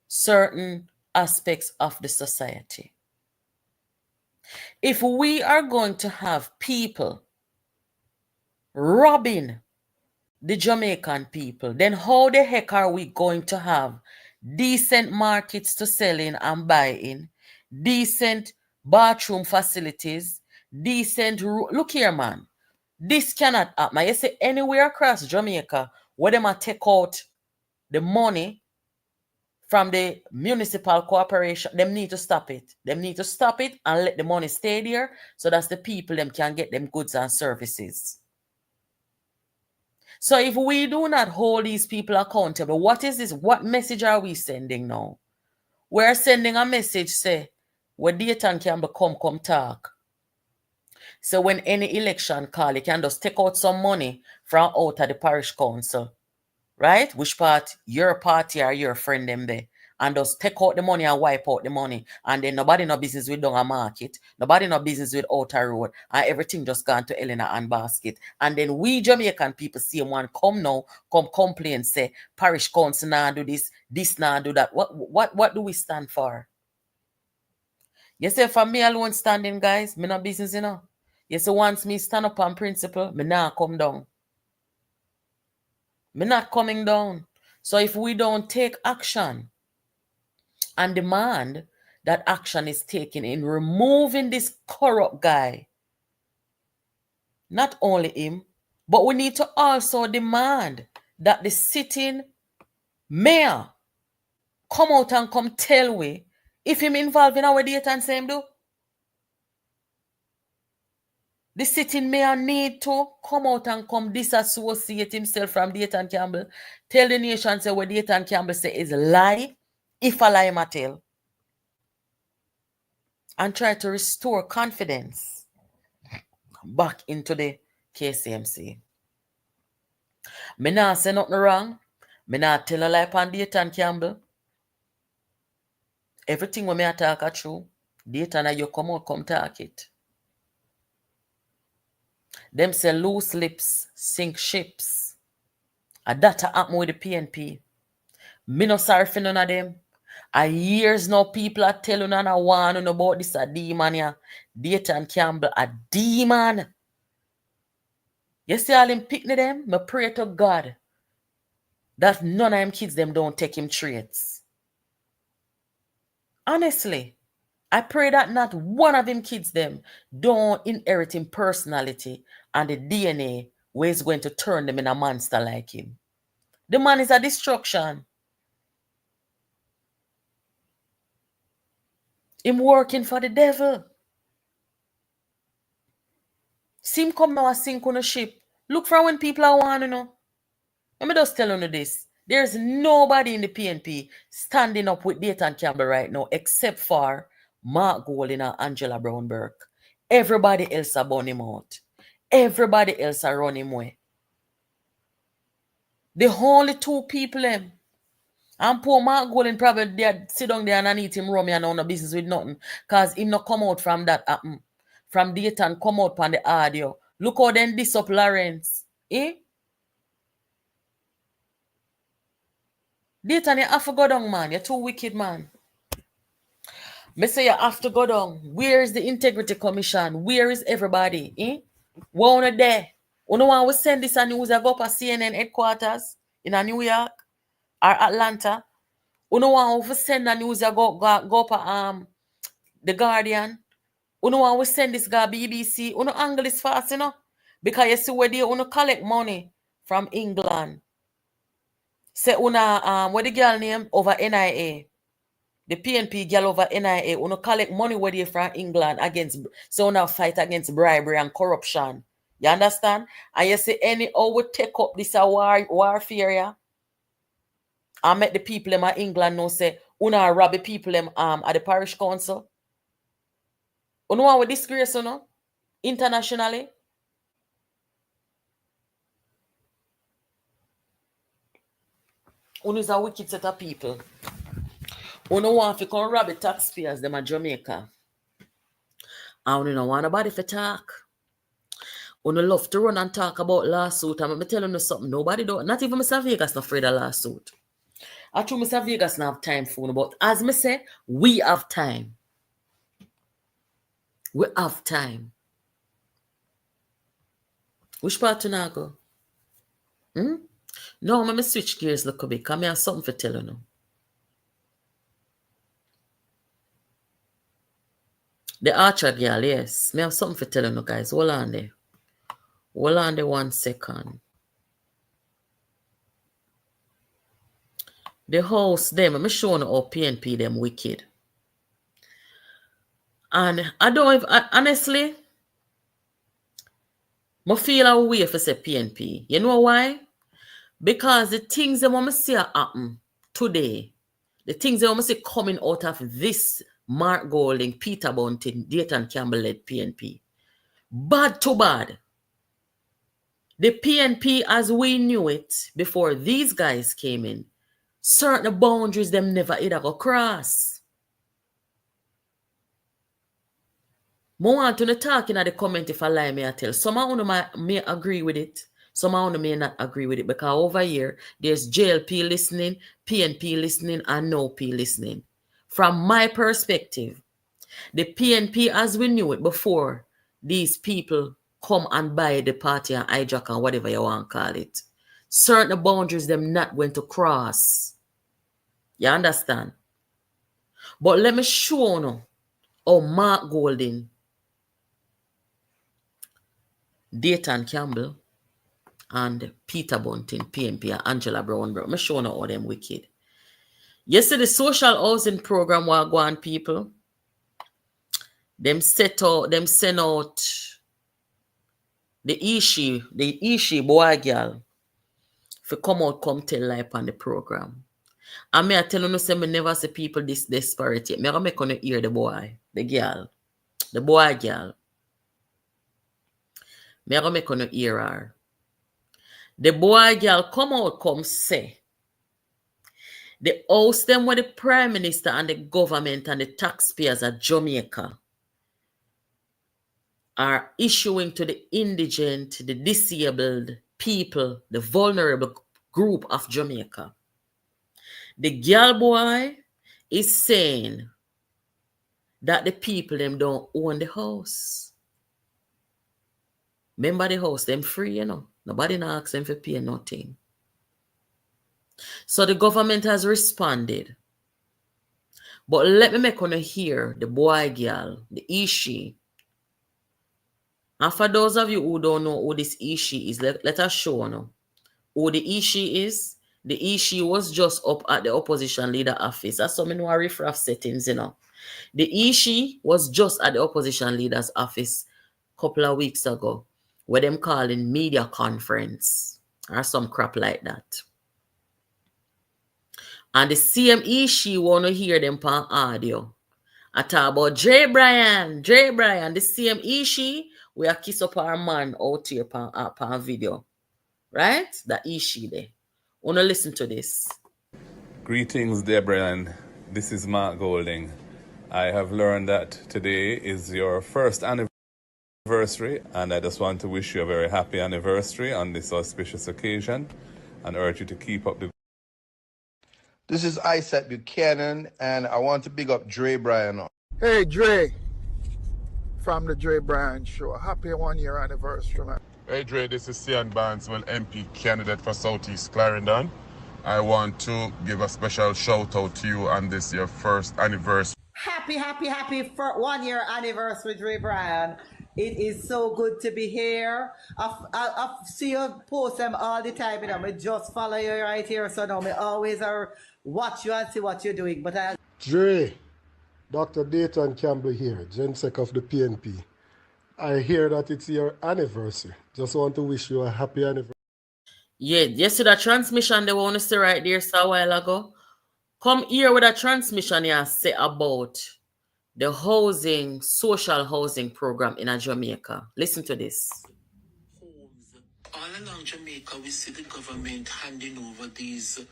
certain aspects of the society. If we are going to have people robbing the Jamaican people, then how the heck are we going to have decent markets to sell in and buy in, decent bathroom facilities, look here, man. This cannot happen. You say anywhere across Jamaica where they might take out the money from the municipal corporation, them need to stop it. Them need to stop it and let the money stay there so that the people them can get them goods and services. So if we do not hold these people accountable, what is this? What message are we sending now? We're sending a message, say, where Dayton can come talk. So when any election call, you can just take out some money from out of the parish council, right? Which part? Your party or your friend them there. And just take out the money and wipe out the money. And then nobody no business with down a market. Nobody no business with outer road. And everything just gone to Elena and basket. And then we Jamaican people see one come now, come complain, say, parish council now do this now do that. What do we stand for? You say for me alone standing, guys, me no business, You say once me stand up on principle, me not come down. Me not coming down. So if we don't take action and demand that action is taken in removing this corrupt guy, not only him, but we need to also demand that the sitting mayor come out and come tell we if him involved in our data and same do. The sitting mayor need to come out and come disassociate himself from Dayton Campbell. Tell the nation say what Dayton Campbell say is a lie, if a lie ma tell. And try to restore confidence back into the KCMC. Me not say nothing wrong. Me not tell a lie upon Dayton Campbell. Everything when me a talk a true, Dayton you come out, come talk it. Them say loose lips sink ships. And that happen with the PNP. Me no sorry for none of them. A years now people are telling and I warn about this a demon here. Dayton Campbell a demon. You see all them picnic them? Me pray to God that none of them kids them don't take him traits. Honestly, I pray that not one of them kids them don't inherit him personality and the DNA where is going to turn them in a monster like him. The man is a destruction. Him working for the devil. See him come now and sink on a ship. Look for when people are want to know. Let me just tell you this. There's nobody in the PNP standing up with Dayton Campbell right now except for Mark Golding and Angela Brown Burke. Everybody else are burn him out. Everybody else are run him away. The only two people them. And poor Mark Golding probably they sit down there and eat him rum and on no business with nothing. Because him not come out from that happen. From Dayton come out on the audio. Look how then this up Lawrence. Eh? Dayton, you have to go down, man. You're too wicked, man. Me say you have to go down. Where is the Integrity Commission? Where is everybody? Eh? Where on there? You know when we send this news I go up at CNN headquarters in New York or Atlanta? You know when we send the news I go up at The Guardian? You know when we send this guy BBC? You know angle is fast, you know? Because you see where they collect money from England. Say what the girl name over NIA. The PNP girl over NIA collect money where they from England against so now fight against bribery and corruption. You understand? And you say any we take up this warfare, yeah? I met the people in England know say rob the people at the parish council. What we disgrace internationally. Is a wicked set of people. Want to come rob the taxpayers them at Jamaica. And don't want nobody to talk. Love to run and talk about lawsuit. I'm telling you something. Nobody don't. Not even Mr. Vegas not afraid of lawsuit. I told Mr. Vegas not have time for it. But as me say, we have time. We have time. Which part to now go? No, I'm going to switch gears a little bit. Because I have something to tell you now. The Archer girl, yes. I have something to tell you guys. Hold on there. Hold on there 1 second. The house, them, I'm showing you how PNP them wicked. And I don't even, honestly, I feel a way for say PNP. You know why? Because the things that I see happen today, the things that I see coming out of this Mark Golding, Peter Bunting, Dayton Campbell led PNP. Bad to bad. The PNP as we knew it before these guys came in, certain boundaries them never either go cross. I want to talk in the comment if I lie me I tell. Some of you may agree with it. Some of you may not agree with it because over here there's JLP listening, PNP listening, and no P listening. From my perspective, the PNP as we knew it before these people come and buy the party and hijack and whatever you want to call it. Certain boundaries them not going to cross. You understand? But let me show you how Mark Golding, Dayton Campbell, and Peter Bunting, PNP, and Angela Brown. I'm showing all them wicked. Yesterday, the social housing program were going people. Them send out the Ishi boy girl, for come out, come tell life on the program. And me I tell you, say me never see people this desperate yet. Me I make you hear the boy, the girl, the boy girl. Me I make you hear her. The boy girl come out, come say, the house them with the Prime Minister and the government and the taxpayers of Jamaica are issuing to the indigent, the disabled people, the vulnerable group of Jamaica. The girl boy is saying that the people them don't own the house. Remember the house, them free, you know. Nobody asks them to pay nothing. So the government has responded. But let me make you hear the boy girl, the Ishi. And for those of you who don't know who this Ishi is, let us show you who the Ishi is. The Ishi was just up at the opposition leader office. That's some new riffraff settings, you know. The Ishi was just at the opposition leader's office a couple of weeks ago, where them calling media conference or some crap like that. And the same Ishi want to hear them on audio. I talk about J. Brian, the same Ishi, we are kiss up our man out here on video. Right? That Ishi there. Wanna listen to this. Greetings, Deborah, and this is Mark Golding. I have learned that today is your first anniversary, and I just want to wish you a very happy anniversary on this auspicious occasion and urge you to keep up the. This is Isaac Buchanan, and I want to big up Dre Bryan. Hey, Dre, from the Dre Bryan Show. Happy 1 year anniversary, man. Hey Dre, this is Sian Barneswell, MP candidate for Southeast Clarendon. I want to give a special shout out to you on this your first anniversary. Happy for 1 year anniversary, Dre Bryan. It is so good to be here. I see you post them all the time, you know. I just follow you right here, so now I always watch you and see what you're doing. But Dre, Dr. Dayton Campbell here, GenSec of the PNP. I hear that it's your anniversary. Just want to wish you a happy anniversary. Yeah, you see that transmission they want to see right there so a while ago? Come here with a transmission you say about the housing, social housing program in Jamaica. Listen to this. Homes. All along Jamaica, we see the government handing over these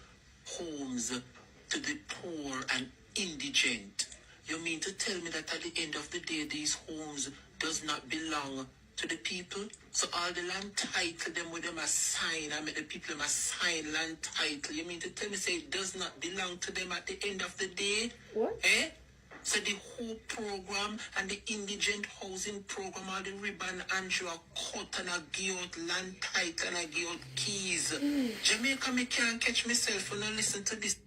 homes to the poor and indigent. You mean to tell me that at the end of the day, these homes does not belong to the people? So all the land title, them with them assign, I mean the people them assign land title. You mean to tell me say it does not belong to them at the end of the day? What? So the whole program and the indigent housing program, all the ribbon and you are cut and I give out land title and I give out keys. Jamaica, me can't catch myself when I listen to this.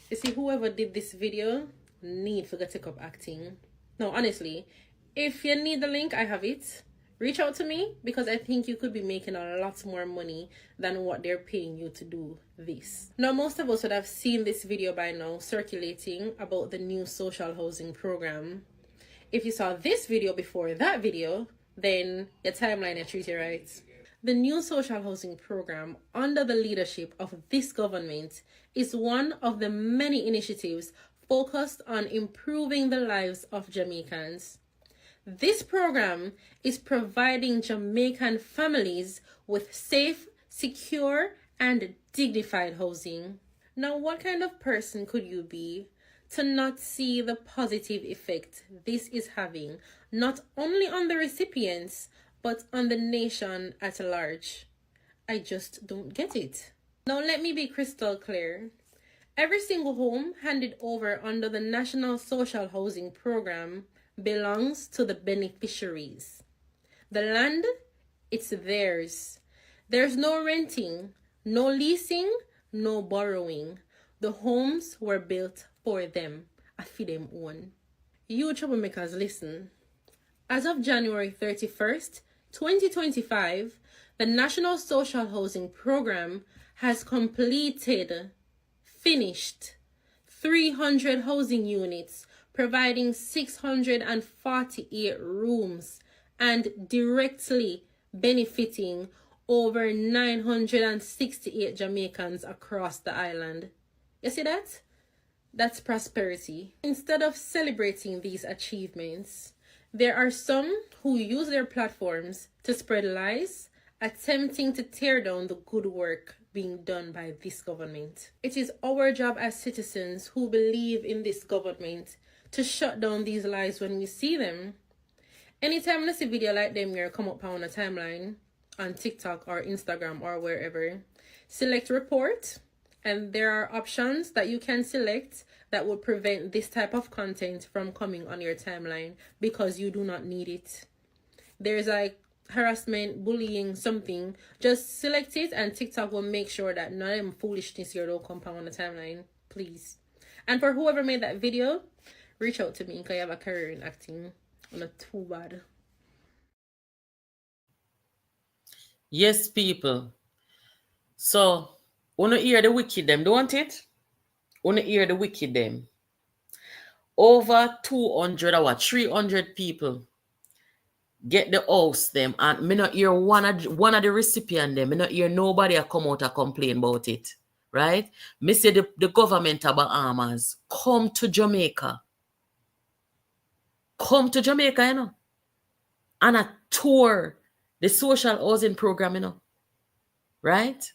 You see, whoever did this video need for the take up acting. No, honestly, if you need the link, I have it. Reach out to me because I think you could be making a lot more money than what they're paying you to do this. Now, most of us would have seen this video by now circulating about the new social housing program. If you saw this video before that video, then your timeline is treated right. The new social housing program under the leadership of this government is one of the many initiatives focused on improving the lives of Jamaicans. This program is providing Jamaican families with safe, secure, and dignified housing. Now, what kind of person could you be to not see the positive effect this is having, not only on the recipients, but on the nation at large? I just don't get it. Now, let me be crystal clear. Every single home handed over under the National Social Housing Program belongs to the beneficiaries. The land, it's theirs. There's no renting, no leasing, no borrowing. The homes were built for them, for them own. You troublemakers, listen. As of January 31st, 2025, the National Social Housing Program has finished 300 housing units, providing 648 rooms and directly benefiting over 968 Jamaicans across the island. You see that? That's prosperity. Instead of celebrating these achievements, there are some who use their platforms to spread lies, attempting to tear down the good work being done by this government. It is our job as citizens who believe in this government to shut down these lies when we see them. Anytime I see a video like them here come up on a timeline, on TikTok or Instagram or wherever, select report, and there are options that you can select that would prevent this type of content from coming on your timeline because you do not need it. There's like harassment, bullying, something. Just select it and TikTok will make sure that none of them foolishness here don't come on the timeline, please. And for whoever made that video, reach out to me because I have a career in acting. I'm not too bad. Yes, people. So, wanna hear the wicked them, don't it? Wanna hear the wicked them. Over 200 or 300 people get the house them, and me not hear one of the recipient them. Me not hear nobody come out and complain about it. Right? Me say the government of Bahamas come to Jamaica. Come to Jamaica, you know. And a tour the social housing program, you know. Right?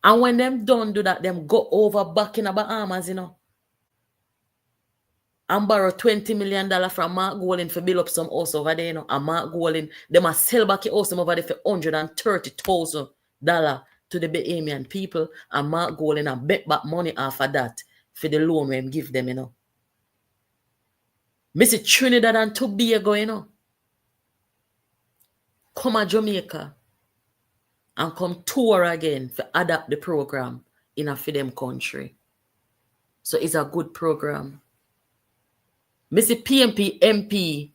And when them done do that, them go over back in the Bahamas, you know. And borrow $20 million from Mark Golding for build up some house over there, you know. And Mark Golding, them a sell back your house over there for $130,000 to the Bahamian people. And Mark Golding and bet back money off of that for the loan we give them, you know. Missy Trinidad and Tobago, you know. Come to Jamaica and come tour again for adapt the program in a for them country. So it's a good program. Missy PNP MP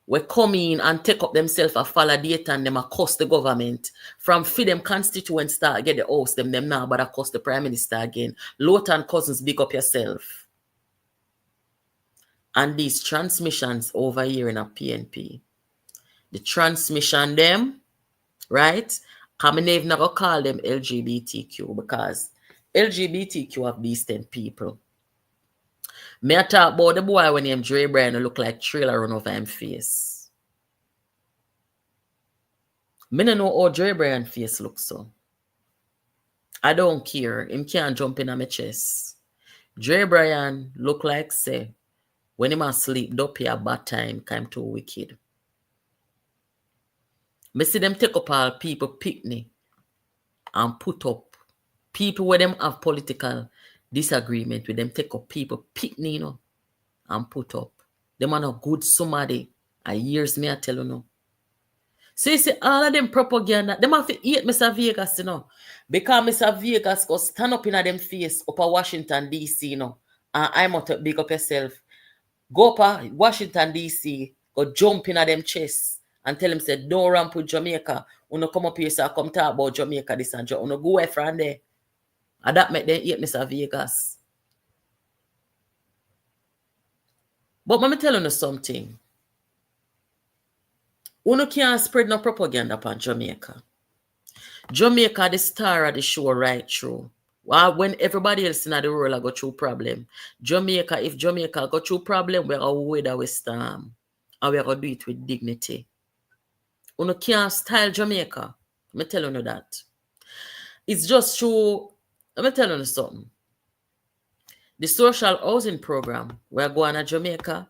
will come in and take up themselves a follow Dayton, them a cost the government. From for them constituents start get the house, them now but a cost the Prime Minister again. Lowton Cousins, big up yourself. And these transmissions over here in a PNP. The transmission them, right? I'm never gonna call them LGBTQ because LGBTQ have decent people. Me I talk about the boy when him Dre Brian look like trailer run over him face. Me no know how Dre Brian face looks so. I don't care. Him can't jump in on my chest. Dre Brian look like say when him asleep, don't pay a bad time, I'm too wicked. Me see them take up all people picnic and put up people where them have political disagreement with them take up people picnic, you know, and put up. Them are not good somebody. And years me I tell you no. So you see all of them propaganda, them have to hate Mr. Vegas, you know. Because Mr. Vegas go stand up in a them face up at Washington DC, you know. And I'm out to big up yourself. Go up to Washington DC, go jump in a them chest and tell them say don't ramp with Jamaica. Uno come up here so come talk about Jamaica this and Uno go away from there. And that make them hate Mr. Vegas. But let me tell you something. Uno can't spread no propaganda upon Jamaica. Jamaica the star of the show right through. Well, when everybody else in the world go through problem. Jamaica, if Jamaica go through problem, we're going to weather with storm. And we're going to do it with dignity. Uno can't style Jamaica. Let me tell you that. It's just true. Let me tell you something. The social housing program, we're going to Jamaica.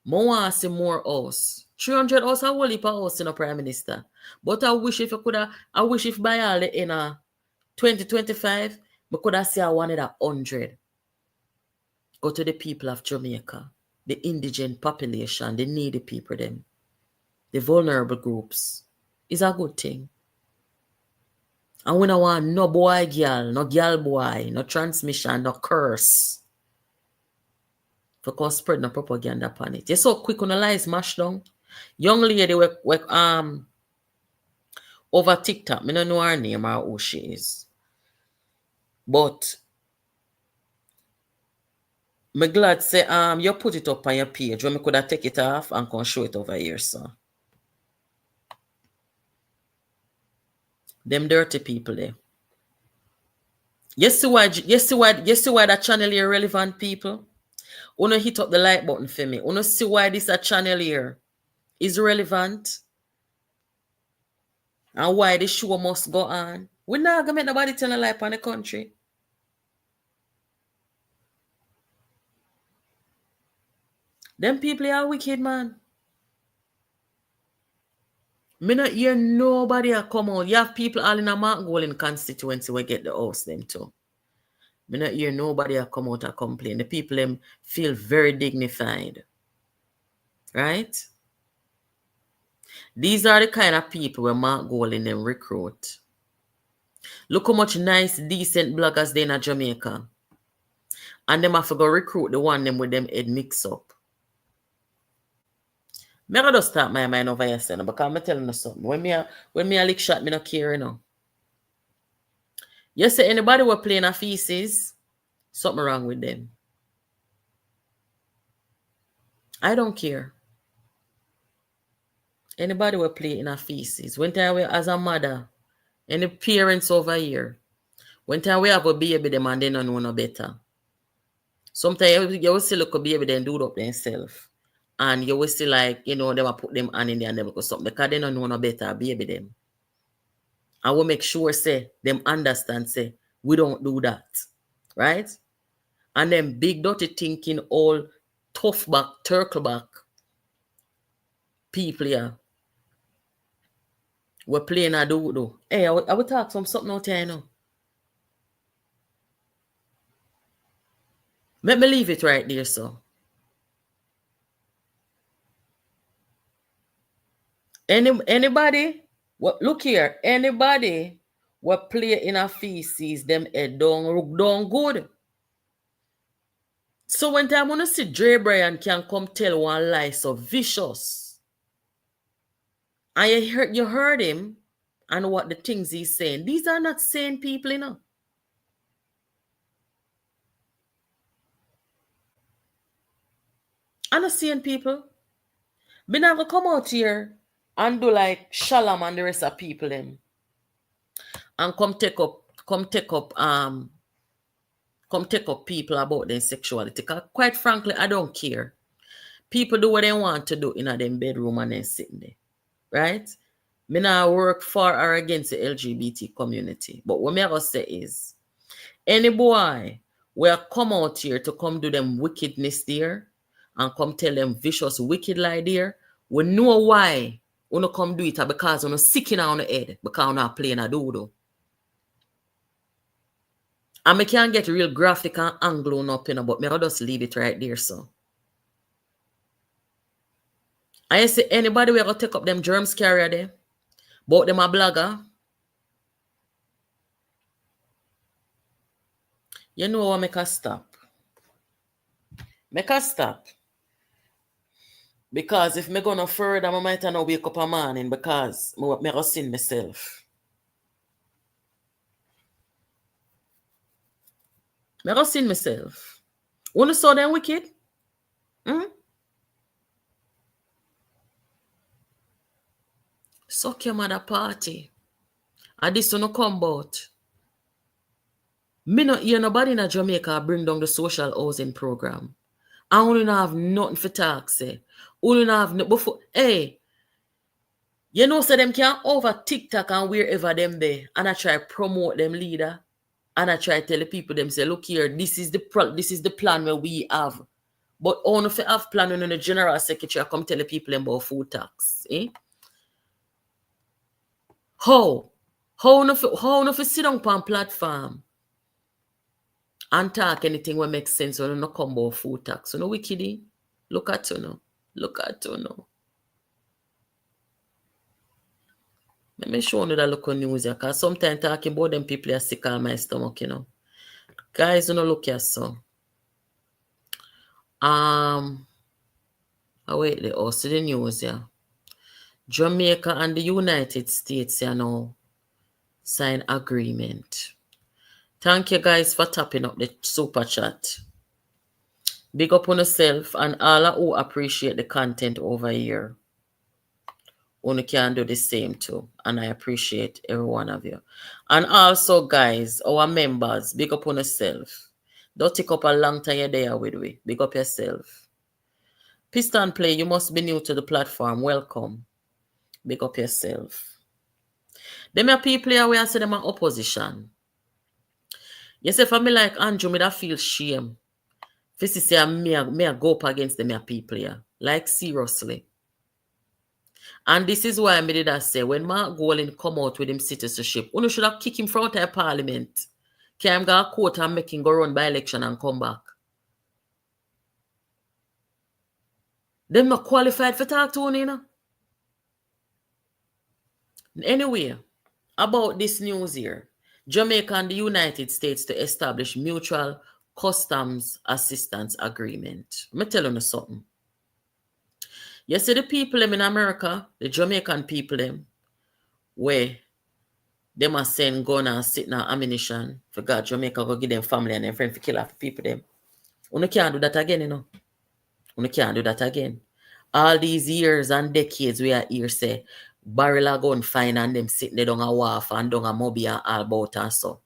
I want to see more house. 300 house, a whole heap of house in a Prime Minister. But I wish if you could have, I wish if by all in 2025, we could have said 100. Go to the people of Jamaica, the indigent population, the needy people, them, the vulnerable groups. It's a good thing. And we don't want no boy girl, no girl boy, no transmission, no curse. Because spread no propaganda upon it. You so quick on the lies mash down. Young lady work over TikTok. I don't know her name or who she is. But I'm glad say you put it up on your page when I could have take it off and can show it over here, so. Them dirty people there. You see why that channel here relevant, people? Uno hit up the like button for me. Uno see why this a channel here is relevant and why the show must go on. We're not gonna make nobody tell a lie on the country. Them people are wicked, man. Me not hear nobody a come out. You have people all in a Mark Golden constituency where get the house them too. Me not hear nobody a come out and complain. The people them feel very dignified. Right? These are the kind of people where Mark Golden them recruit. Look how much nice, decent bloggers they in Jamaica. And them have to go recruit the one them with them head mix up. Me gotta start my mind over here, son, because I'm telling you something. When me a lick shot, me not care, you know. You say anybody who playing a feces, something wrong with them. I don't care. Anybody who play in a feces. When time we as a mother, any parents over here, when time we have a baby, them and they don't know no better. Sometimes you will still look a baby, then do it up themselves. And you will still like, you know, they will put them on in there and they will go something because they don't know no better, baby them. I will make sure, say, them understand, say, we don't do that. Right? And then big dirty thinking, all tough back, turtle back people here. We're playing a do. Hey, I will talk something out here, you know. Let me leave it right there, so. Anybody, look here, anybody what play in a feces, them head down good. So when time when you see Dre Brian can come tell one lie so vicious, and you heard him and what the things he's saying, these are not sane people, you know. I'm not sane people. Me not gonna come out here and do like Shalom and the rest of people them. And come take up people about their sexuality. Because quite frankly, I don't care. People do what they want to do in a them bedroom and then sitting there. Right? Me not work for or against the LGBT community. But what me I gonna say is, any boy will come out here to come do them wickedness there and come tell them vicious wicked lie there, we know why we no come do it because we no sick in on the head because we not playing a doodle. And me can't get real graphic and angle up, you know, but me I'll just leave it right there, so. I say anybody will take up them germs carrier there, but them a blogger. You know what make us stop? Make us stop. Because if me go no further, I might not wake up a morning because me go sin myself. Me go sin myself. Wanna saw them wicked? Suck your mother party. And this no come about. Me not hear nobody in Jamaica bring down the social housing program. I only have nothing for talk, say. Only have no before. Hey, you know, so them can over TikTok and wherever them there, and I try promote them leader, and I try tell the people them say, look here, this is the plan where we have. But only if you have plan when the general secretary come tell the people them about food tax, eh? How no sit down on platform and talk anything what makes sense when you no come about food tax. So no wickedy. Look at you now. Look at you now. Let me show you that local news here, because sometimes talking about them people are sick on my stomach, you know. Guys, you know, look here, so. Wait, they also the news here. Jamaica and the United States are now sign agreement. Thank you guys for tapping up the super chat. Big up on yourself and all who appreciate the content over here. Unu can do the same too. And I appreciate every one of you. And also, guys, our members, big up on yourself. Don't take up a long time you're there with we. Big up yourself. Piston Play, you must be new to the platform. Welcome. Big up yourself. Them are people here where I say them are opposition. Yes, if I me like Andrew, me that feel shame. If you say me I go up against them people here. Like seriously. And this is why I made that say when Mark Golding come out with him citizenship, you should have kicked him from out of parliament. Can him go to court and make him go run by election and come back. Them not qualified for talk to you know. Anyway, about this news here, Jamaica and the United States to establish mutual customs assistance agreement. Let me tell you something. You see the people in America, the Jamaican people them, where they must send gun and sit now ammunition for God, Jamaica go give them family and them friend for kill off people them. You can't do that again, you know. You can't do that again. All these years and decades we are here say barrel a gun fine and them sitting there down a wharf and down a mobile and all about and so.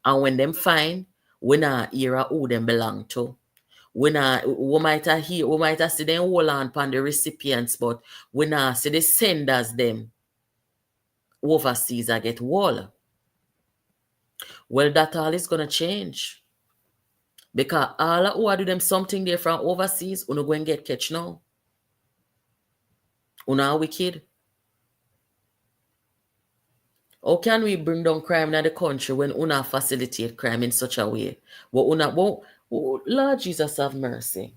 And when them find, we not hear who them belong to. We might have see them hold on upon the recipients, but we not see the senders them overseas I get wall. Well, that all is gonna change. Because all who are do them something there from overseas, you go and get catch now. You are wicked. How can we bring down crime in the country when we not facilitate crime in such a way? But Lord Jesus have mercy.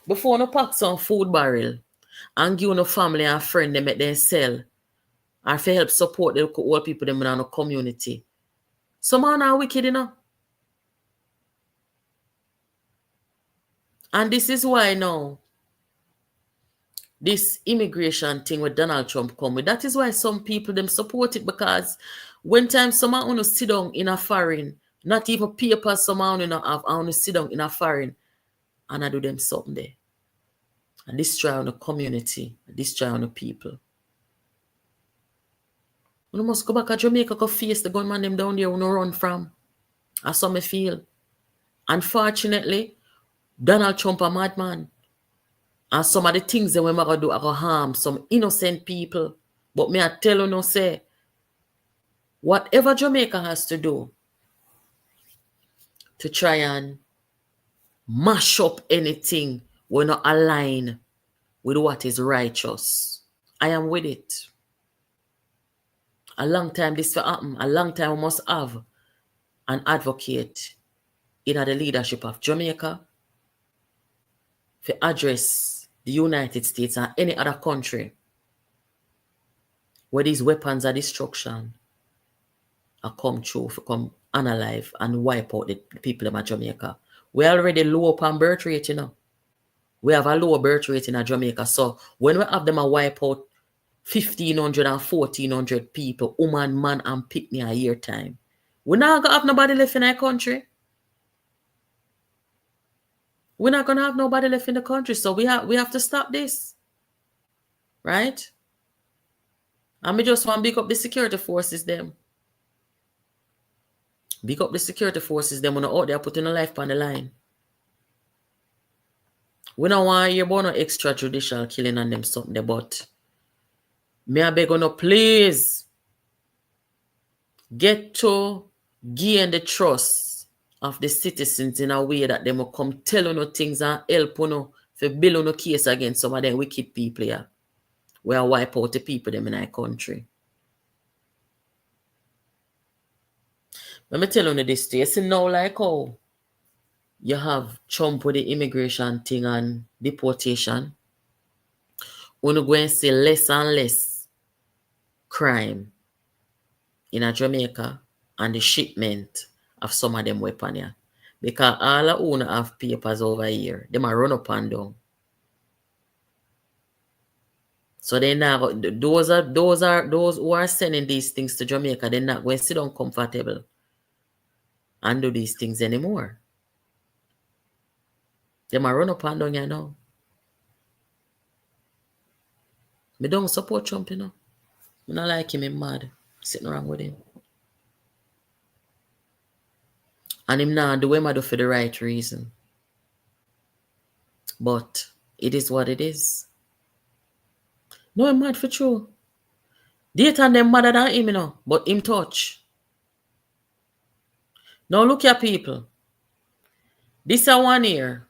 Before you pack some food barrel and give no family and friend them make them sell or for help support the old people them in the community. Some man are wicked, you know. And this is why now this immigration thing with Donald Trump come with, that is why some people them support it, because when time someone want to sit down in a foreign, not even papers someone want to sit down in a foreign and I do them something there. And destroy on the community, destroy on the people. We must go back to Jamaica, go face the gunman them down there we no run from. That's how me feel. Unfortunately, Donald Trump a madman. And some of the things that we're going to do are going to harm some innocent people. But me I tell you no say, whatever Jamaica has to do to try and mash up anything we're not align with what is righteous, I am with it. A long time this will happen. A long time we must have an advocate in the leadership of Jamaica to address the United States and any other country where these weapons of destruction are come true, for come unalive and wipe out the people in Jamaica. We already low up on birth rate, you know. We have a low birth rate in Jamaica. So when we have them a wipe out 1,500 and 1,400 people, woman, man, and picnic a year time, we're not going to have nobody left in our country. We're not going to have nobody left in the country. So we have to stop this. Right? And we just want to big up the security forces them. Big up the security forces them when they're out there putting a life on the line. We don't want to hear about no extrajudicial killing on them something, but may I beg you no, please get to gain the trust of the citizens in a way that they will come tell you no things and help you no for build no case against some of them wicked people here. We are wipe out the people them in our country. Let me tell you this too. You see now like how you have Trump with the immigration thing and deportation. We're going to see less and less crime in Jamaica and the shipment of some of them weapons here. Because all of who have papers over here, they might run up and down. So they now those who are sending these things to Jamaica, they're not going to sit down comfortable and do these things anymore. They might run up and down, you know. Me don't support Trump, you know. Me not like him, I'm mad. Sitting around with him. And him now do him I do for the right reason. But it is what it is. No, I'm mad for true. Dayton them madder than him, you know. But him touch. Now look here, people. This a 1 year.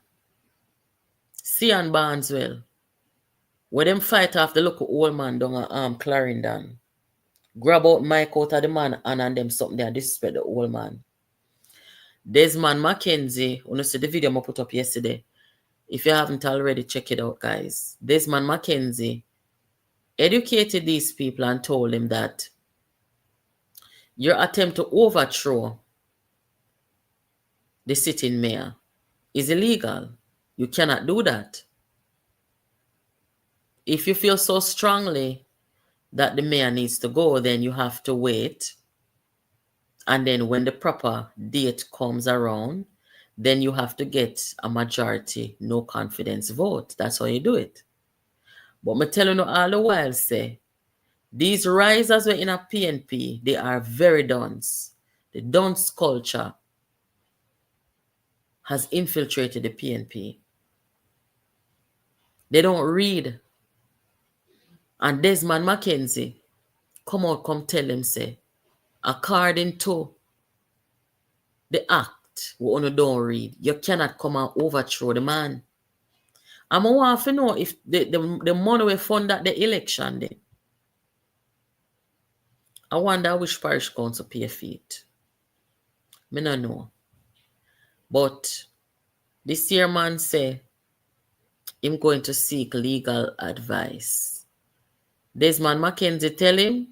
See and Barneswell. Where them fight off the local old man down at Clarendon. Grab out Mike out of the man and them something there. Disrespect the old man. Desmond Mackenzie, you know, see the video I put up yesterday. If you haven't already, check it out, guys. Desmond Mackenzie educated these people and told them that your attempt to overthrow the sitting mayor is illegal. You cannot do that. If you feel so strongly that the mayor needs to go, then you have to wait. And then when the proper date comes around, then you have to get a majority, no confidence vote. That's how you do it. But me telling you all the while, say, these risers were in a PNP, they are very dunce. The dunce culture has infiltrated the PNP. They don't read. And Desmond Mackenzie come out, come tell them, say, according to the act, we only don't read, you cannot come and overthrow the man. I want to know if the money we fund at the election, then. I wonder which parish council pay for it. I don't know. But this year man say him going to seek legal advice. Desmond Mackenzie tell him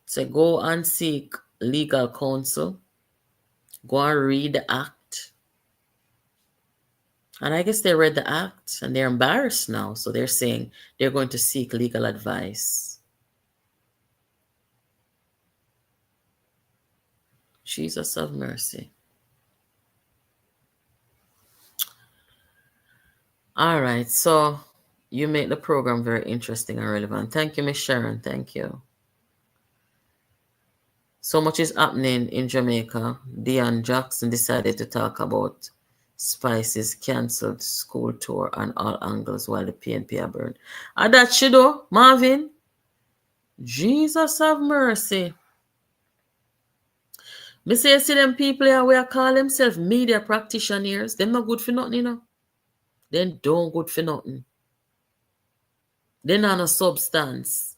to go and seek legal counsel. Go and read the act. And I guess they read the act and they're embarrassed now. So they're saying they're going to seek legal advice. Jesus have mercy. All right. So you make the program very interesting and relevant. Thank you, Miss Sharon. Thank you. So much is happening in Jamaica. Deion Jackson decided to talk about Spice's cancelled school tour on all angles while the PNP are burned. And that she do, Marvin. Jesus have mercy. Me say, see them people here where call themselves media practitioners. Them not good for nothing, you know. They don't good for nothing. They not no substance.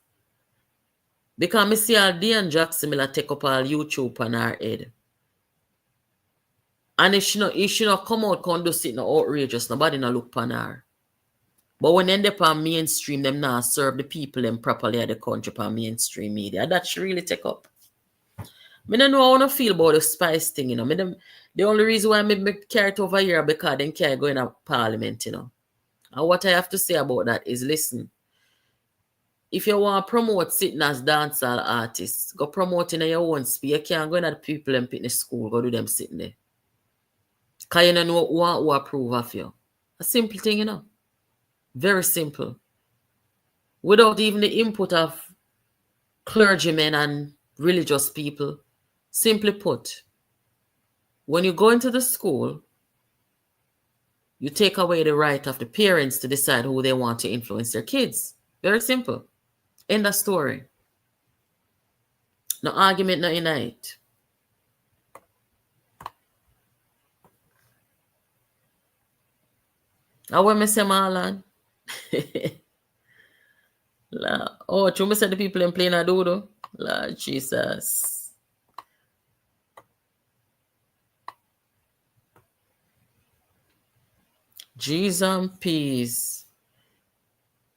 Because me see all Deion Jackson will take up all YouTube on her head. And if she not come out come do sit no outrageous, nobody no look upon her. But when they end up on mainstream, them not serve the people them properly at the country on mainstream media. That she really take up. Me don't know how I wanna feel about the Spice thing, you know. The only reason why me carry it over here because they can't go in a parliament, you know. And what I have to say about that is, listen, if you want to promote sitting as dancehall artists, go promote in your own space. You can't go in at the people and pick the school, go do them sitting there. Because you don't know who approve of you. A simple thing, you know. Very simple. Without even the input of clergymen and religious people. Simply put, when you go into the school, you take away the right of the parents to decide who they want to influence their kids. Very simple. End of story. No argument, no unite. How when me say Marlon? Oh, you me say the people in playing a dodo? Lord Jesus. Jesus and peace.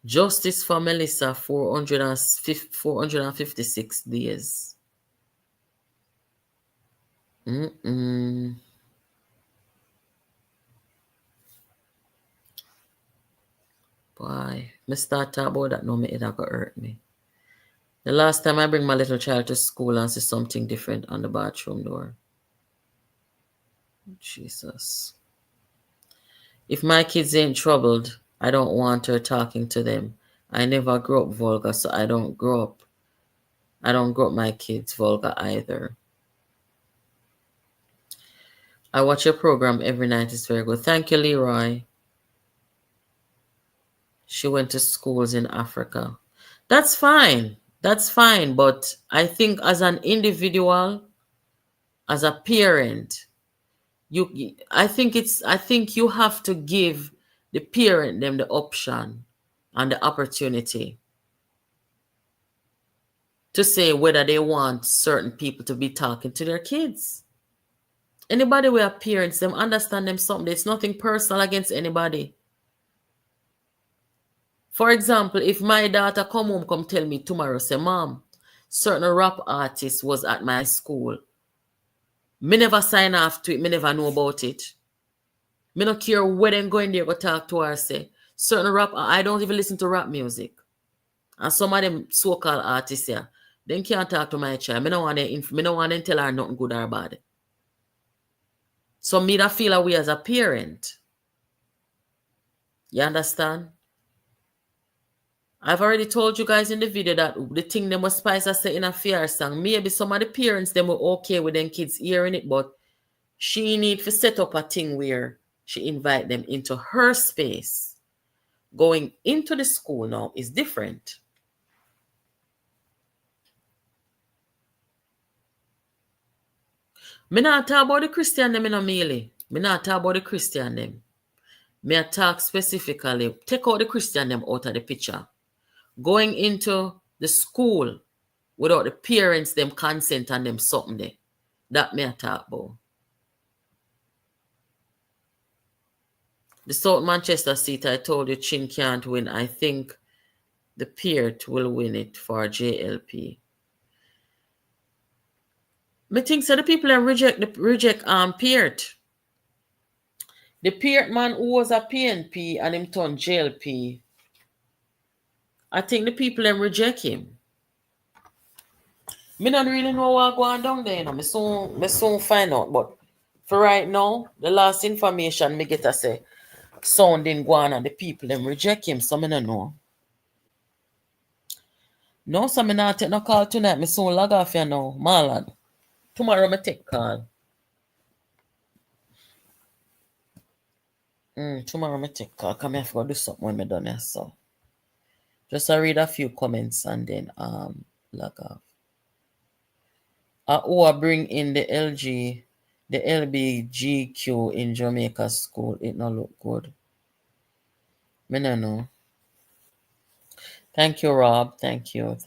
Justice for Melissa, 456 days. Boy, me start talk about that now, my head gonna hurt me. The last time I bring my little child to school and see something different on the bathroom door. Jesus. If my kids ain't troubled, I don't want her talking to them I never grew up vulgar, so I don't grow up my kids vulgar either. I watch your program every night. It's very good. Thank you, Leroy. She went to schools in Africa. That's fine. That's fine. But I think as an individual, as a parent, I think you have to give the parent them the option and the opportunity to say whether they want certain people to be talking to their kids. Anybody with are parents, them understand them something. It's nothing personal against anybody. For example, if my daughter come home, come tell me tomorrow, say, Mom, certain rap artist was at my school. Me never sign off to it. Me never know about it. Me not care where them going there go talk to her, say. Certain rap, I don't even listen to rap music. And some of them so-called artists here, they can't talk to my child. Me no want to tell her nothing good or bad. So me that feel away as a parent. You understand? I've already told you guys in the video that the thing them was Spicer say in a fear song. Maybe some of the parents them were okay with them kids hearing it, but she need to set up a thing where she invite them into her space. Going into the school now is different. Me not talk about the Christian them in a melee. Me not talk about the Christian them. Me talk specifically, take out the Christian them out of the picture. Going into the school without the parents them consent and them something there. That me talk about. The South Manchester seat, I told you Chin can't win. I think the Peart will win it for JLP. Me think so the people that reject Peart. The Peart man who was a PNP and him turned JLP. I think the people them reject him. Me don't really know what going down there, you know. Me soon find out. But for right now, the last information me get to say sounding go on and the people them reject him, so me don't know. No, so me not take no call tonight. Me soon log off here now, Marlon. Tomorrow me take call. Tomorrow me take call. Come here for do something when me done here, so. Just read a few comments and then log off. Who are bring in the LBGQ in Jamaica school? It not look good. Me no know. Thank you, Rob. Thank you.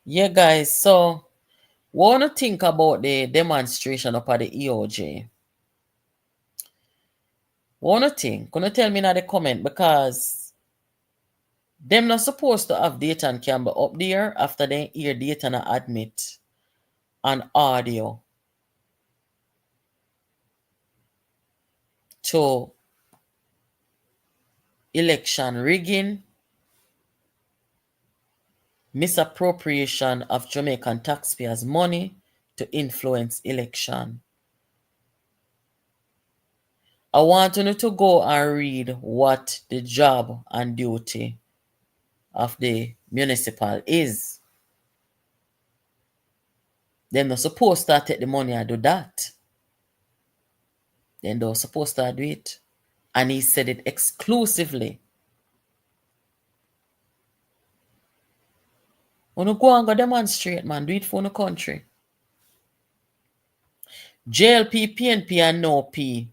Yeah, guys. So, what do you think about the demonstration up at the EOJ? What do you think? Can you tell me in the comment? Because them not supposed to have Dayton Campbell up there after they hear Dayton admit on audio to election rigging, misappropriation of Jamaican taxpayers' money to influence election. I want you to go and read what the job and duty of the municipal is. They're not supposed to take the money and do that. They're not supposed to do it. And he said it exclusively. When you go and go demonstrate, man, do it for the country. JLP, PNP, and no P.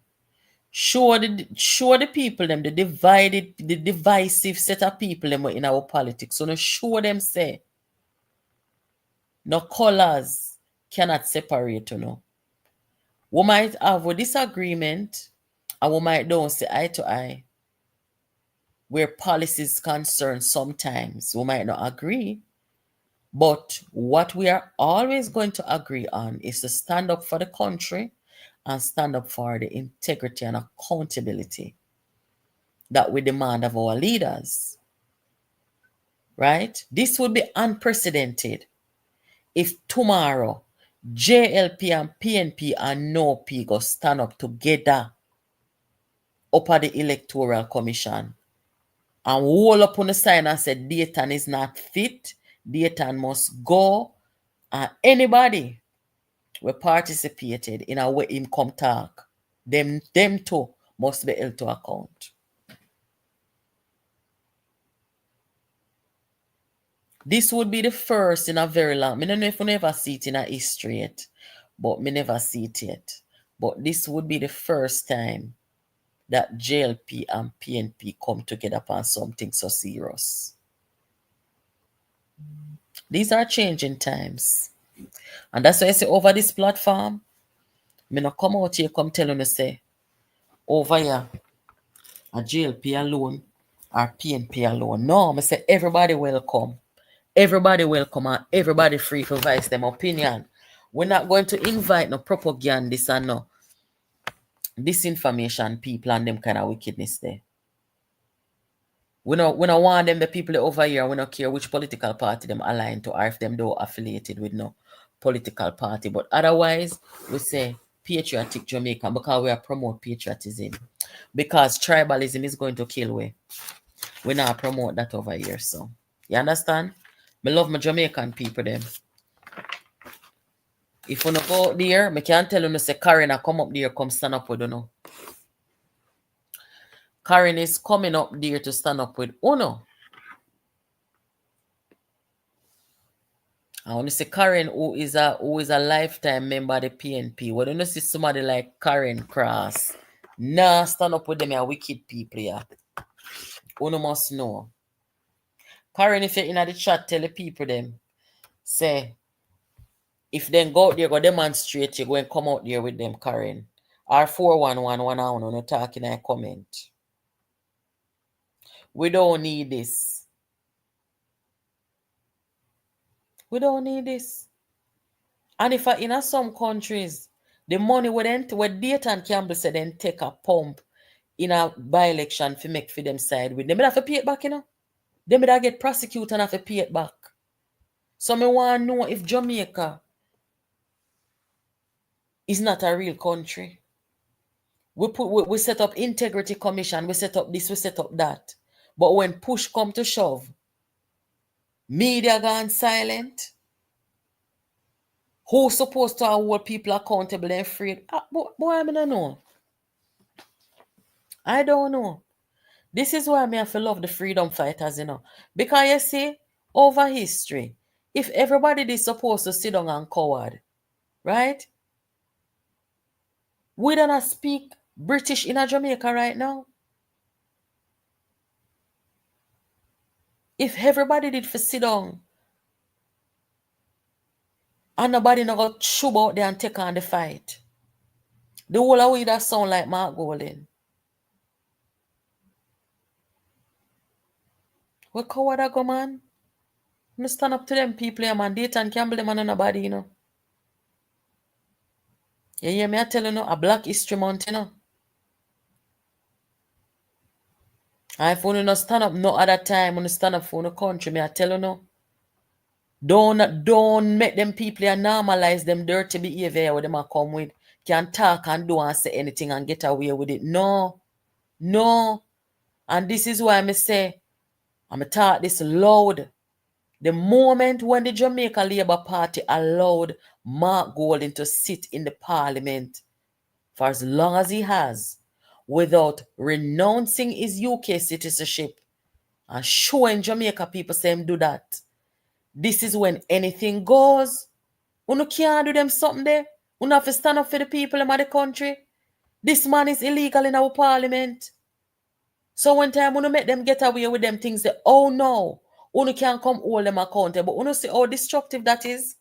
Show the people them, the divisive set of people them in our politics. So no show them say no colors cannot separate, you know. We might have a disagreement and we might don't see eye to eye. Where policy is concerned, sometimes we might not agree. But what we are always going to agree on is to stand up for the country and stand up for the integrity and accountability that we demand of our leaders. Right? This would be unprecedented if tomorrow JLP and PNP and no P go stand up together up at the Electoral Commission and hold up on the sign and say Dayton is not fit, Dayton must go, and anybody who participated in a way him come talk, them too must be held to account. This would be the first in a very long. I don't know if we never see it in a history yet, but me never see it yet. But this would be the first time that JLP and PNP come together upon something so serious. These are changing times. And that's why I say over this platform, me not come out here come tell you say, over here, a JLP alone or PNP alone. No, I say everybody welcome. Everybody welcome and everybody free to voice them opinion. We're not going to invite no propagandists and no disinformation people and them kind of wickedness there. We don't want them, the people over here, we don't care which political party them aligned to or if them don't affiliated with no political party. But otherwise, we say patriotic Jamaican because we are promote patriotism. Because tribalism is going to kill we. We not promote that over here. So you understand? I love my Jamaican people them. If you don't go out there, I can't tell you say Karen come up there, come stand up with you. Karen is coming up there to stand up with Uno. I want to say Karen, who is a lifetime member of the PNP. When you see somebody like Karen Cross, nah, stand up with them, are wicked people, yeah. Uno must know. Karen, if you're in the chat, tell the people them, say, if they go out there, go demonstrate, you go and come out there with them, Karen. Or 4111 on no talking in a comment. We don't need this. We don't need this. And if in some countries, the money where Dayton Campbell said then take a pump in a by-election to make for them side with them, have to pay it back, you know. Them would get prosecuted and have to pay it back. So me want to know if Jamaica is not a real country. We set up integrity commission, we set up this, we set up that. But when push come to shove, media gone silent. Who's supposed to hold people accountable and free? Boy, I don't know. I don't know. This is why I have to love the freedom fighters, you know. Because you see, over history, if everybody is supposed to sit down and coward, right? We don't speak British in Jamaica right now. If everybody did for sit down and nobody not got shove out there and take on the fight, the whole of we that sound like Mark Golden. What coward I go, man? I'm stand up to them people here, man. Dayton Campbell, them and nobody, you know. You hear me? I tell you, no, a Black History Month, you know. And if you don't stand up no other time, when you stand up for the country, me I tell you, no. Don't make them people here normalize them dirty behavior where them a come with. Can talk and do and say anything and get away with it. No. No. And this is why I say, I'm talk this loud. The moment when the Jamaica Labour Party allowed Mark Golden to sit in the parliament for as long as he has, without renouncing his UK citizenship and showing Jamaica people say him do that, this is when anything goes. You can't do them something there. You have to stand up for the people in the country. This man is illegal in our parliament. So one time when you make them get away with them things, say, oh no, you can't come hold them accountable. But you see how destructive that is.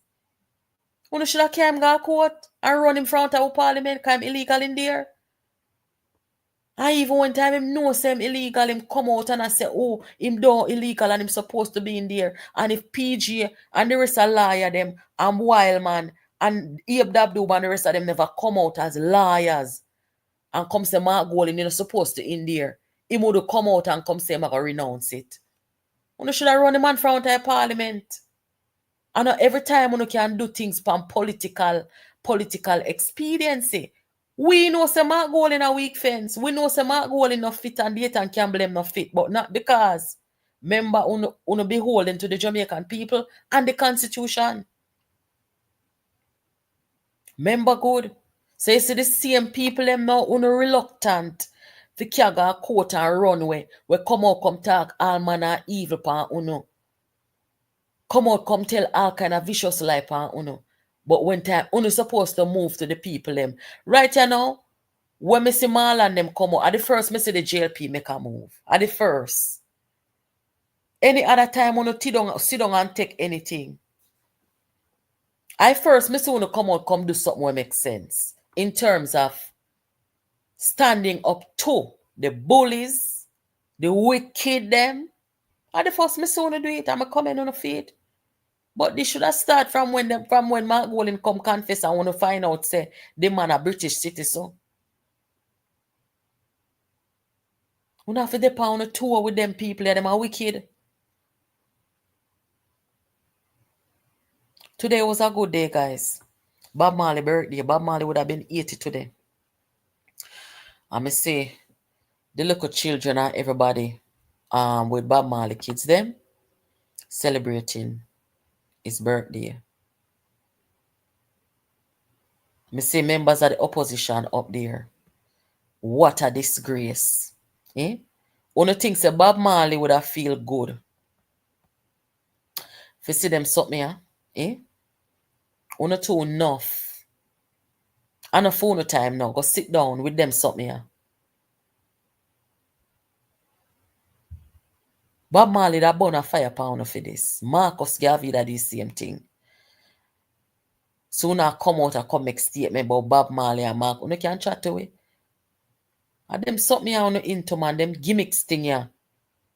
You should have came to court and run in front of our parliament because I'm illegal in there. And even one time him know say him illegal, him come out and I say, oh, him don't illegal and him supposed to be in there. And if PG and the rest of liar them and Wildman and ERUPT and the rest of them never come out as liars and come say Mark Golden, you're supposed to in there. He would come out and come say I'm going to renounce it. You should have run him in front of parliament. And every time you can do things from political expediency. We know some Mark goal in a weak fence. We know some Mark goal in no fit and Dayton Campbell them no fit, but not because member uno beholden to the Jamaican people and the Constitution. Member good. So you see the same people them now uno reluctant to carry a court and run we come out come talk all manner of evil pan uno. Come out come tell all kind of vicious lie pan uno. But when time uno supposed to move to the people them. Right now, when me see Marlon them come out, at the first me see the JLP make a move. At the first. Any other time uno sit down and take anything. I first me see uno come out come do something that makes sense. In terms of standing up to the bullies, the wicked them. At the first me see uno do it, I'm coming on the feet. But this should have started from when Mark Golding come confess and want to find out say the man a British citizen. We have to depend on a tour with them people, them are wicked. Today was a good day, guys. Bob Marley birthday. Bob Marley would have been 80 today. I may say the little children and everybody with Bob Marley kids them celebrating his birthday. Me say members of the opposition up there. What a disgrace. Eh? One think say Bob Marley would have feel good. If you see them something here, eh? One too enough. And a phone time now. Go sit down with them something here. Bob Marley that burn a fire pound for this. Marcus Garvey that do the same thing. So now come out and come make statement about Bob Marley and Mark. You can't chat away. And them something here on the into man, them gimmicks thing here.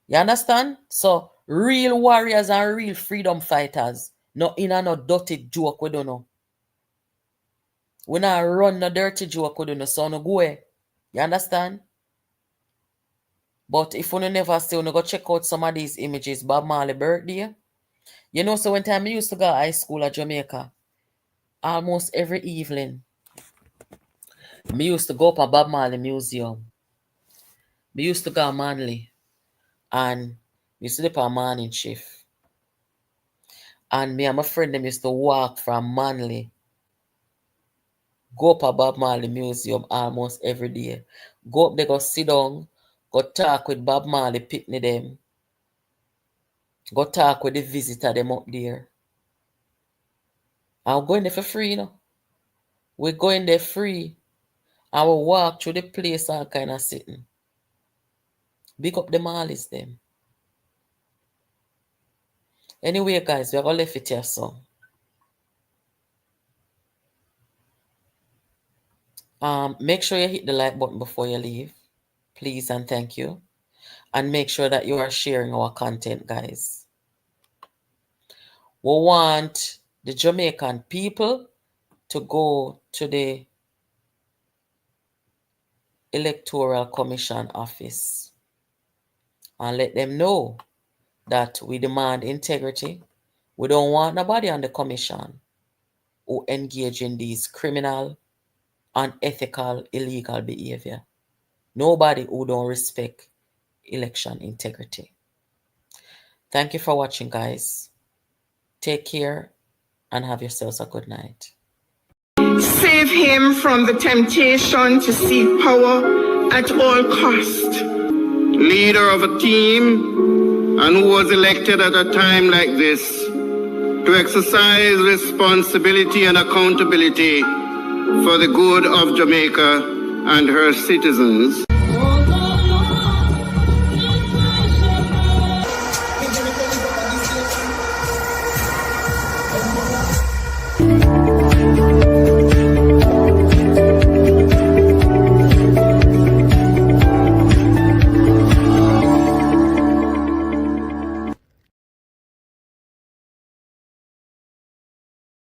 You understand? So real warriors and real freedom fighters. No in a no dirty joke we don't know. We not run no dirty joke we don't know. So no go away. You understand? But if you never see, you go check out some of these images. Bob Marley birthday. You know, so when time I used to go to high school at Jamaica, almost every evening, me used to go up at Bob Marley Museum. Me used to go to Manly and we used to do a morning shift. And me and my friend them used to walk from Manly, go up at Bob Marley Museum almost every day. Go up there, go sit down, go talk with Bob Marley, Pitney them. Go talk with the visitor them up there. I'm going there for free, you know. We're going there free. I will walk through the place and kind of sitting. Big up the Marleys them. Anyway, guys, we're going to leave it here, so. Make sure you hit the like button before you leave. Please and thank you. And make sure that you are sharing our content, guys. We want the Jamaican people to go to the Electoral Commission office and let them know that we demand integrity. We don't want nobody on the commission who engage in these criminal, unethical, illegal behavior. Nobody who don't respect election integrity. Thank you for watching, guys. Take care and have yourselves a good night. Save him from the temptation to seek power at all cost. Leader of a team and who was elected at a time like this to exercise responsibility and accountability for the good of Jamaica and her citizens.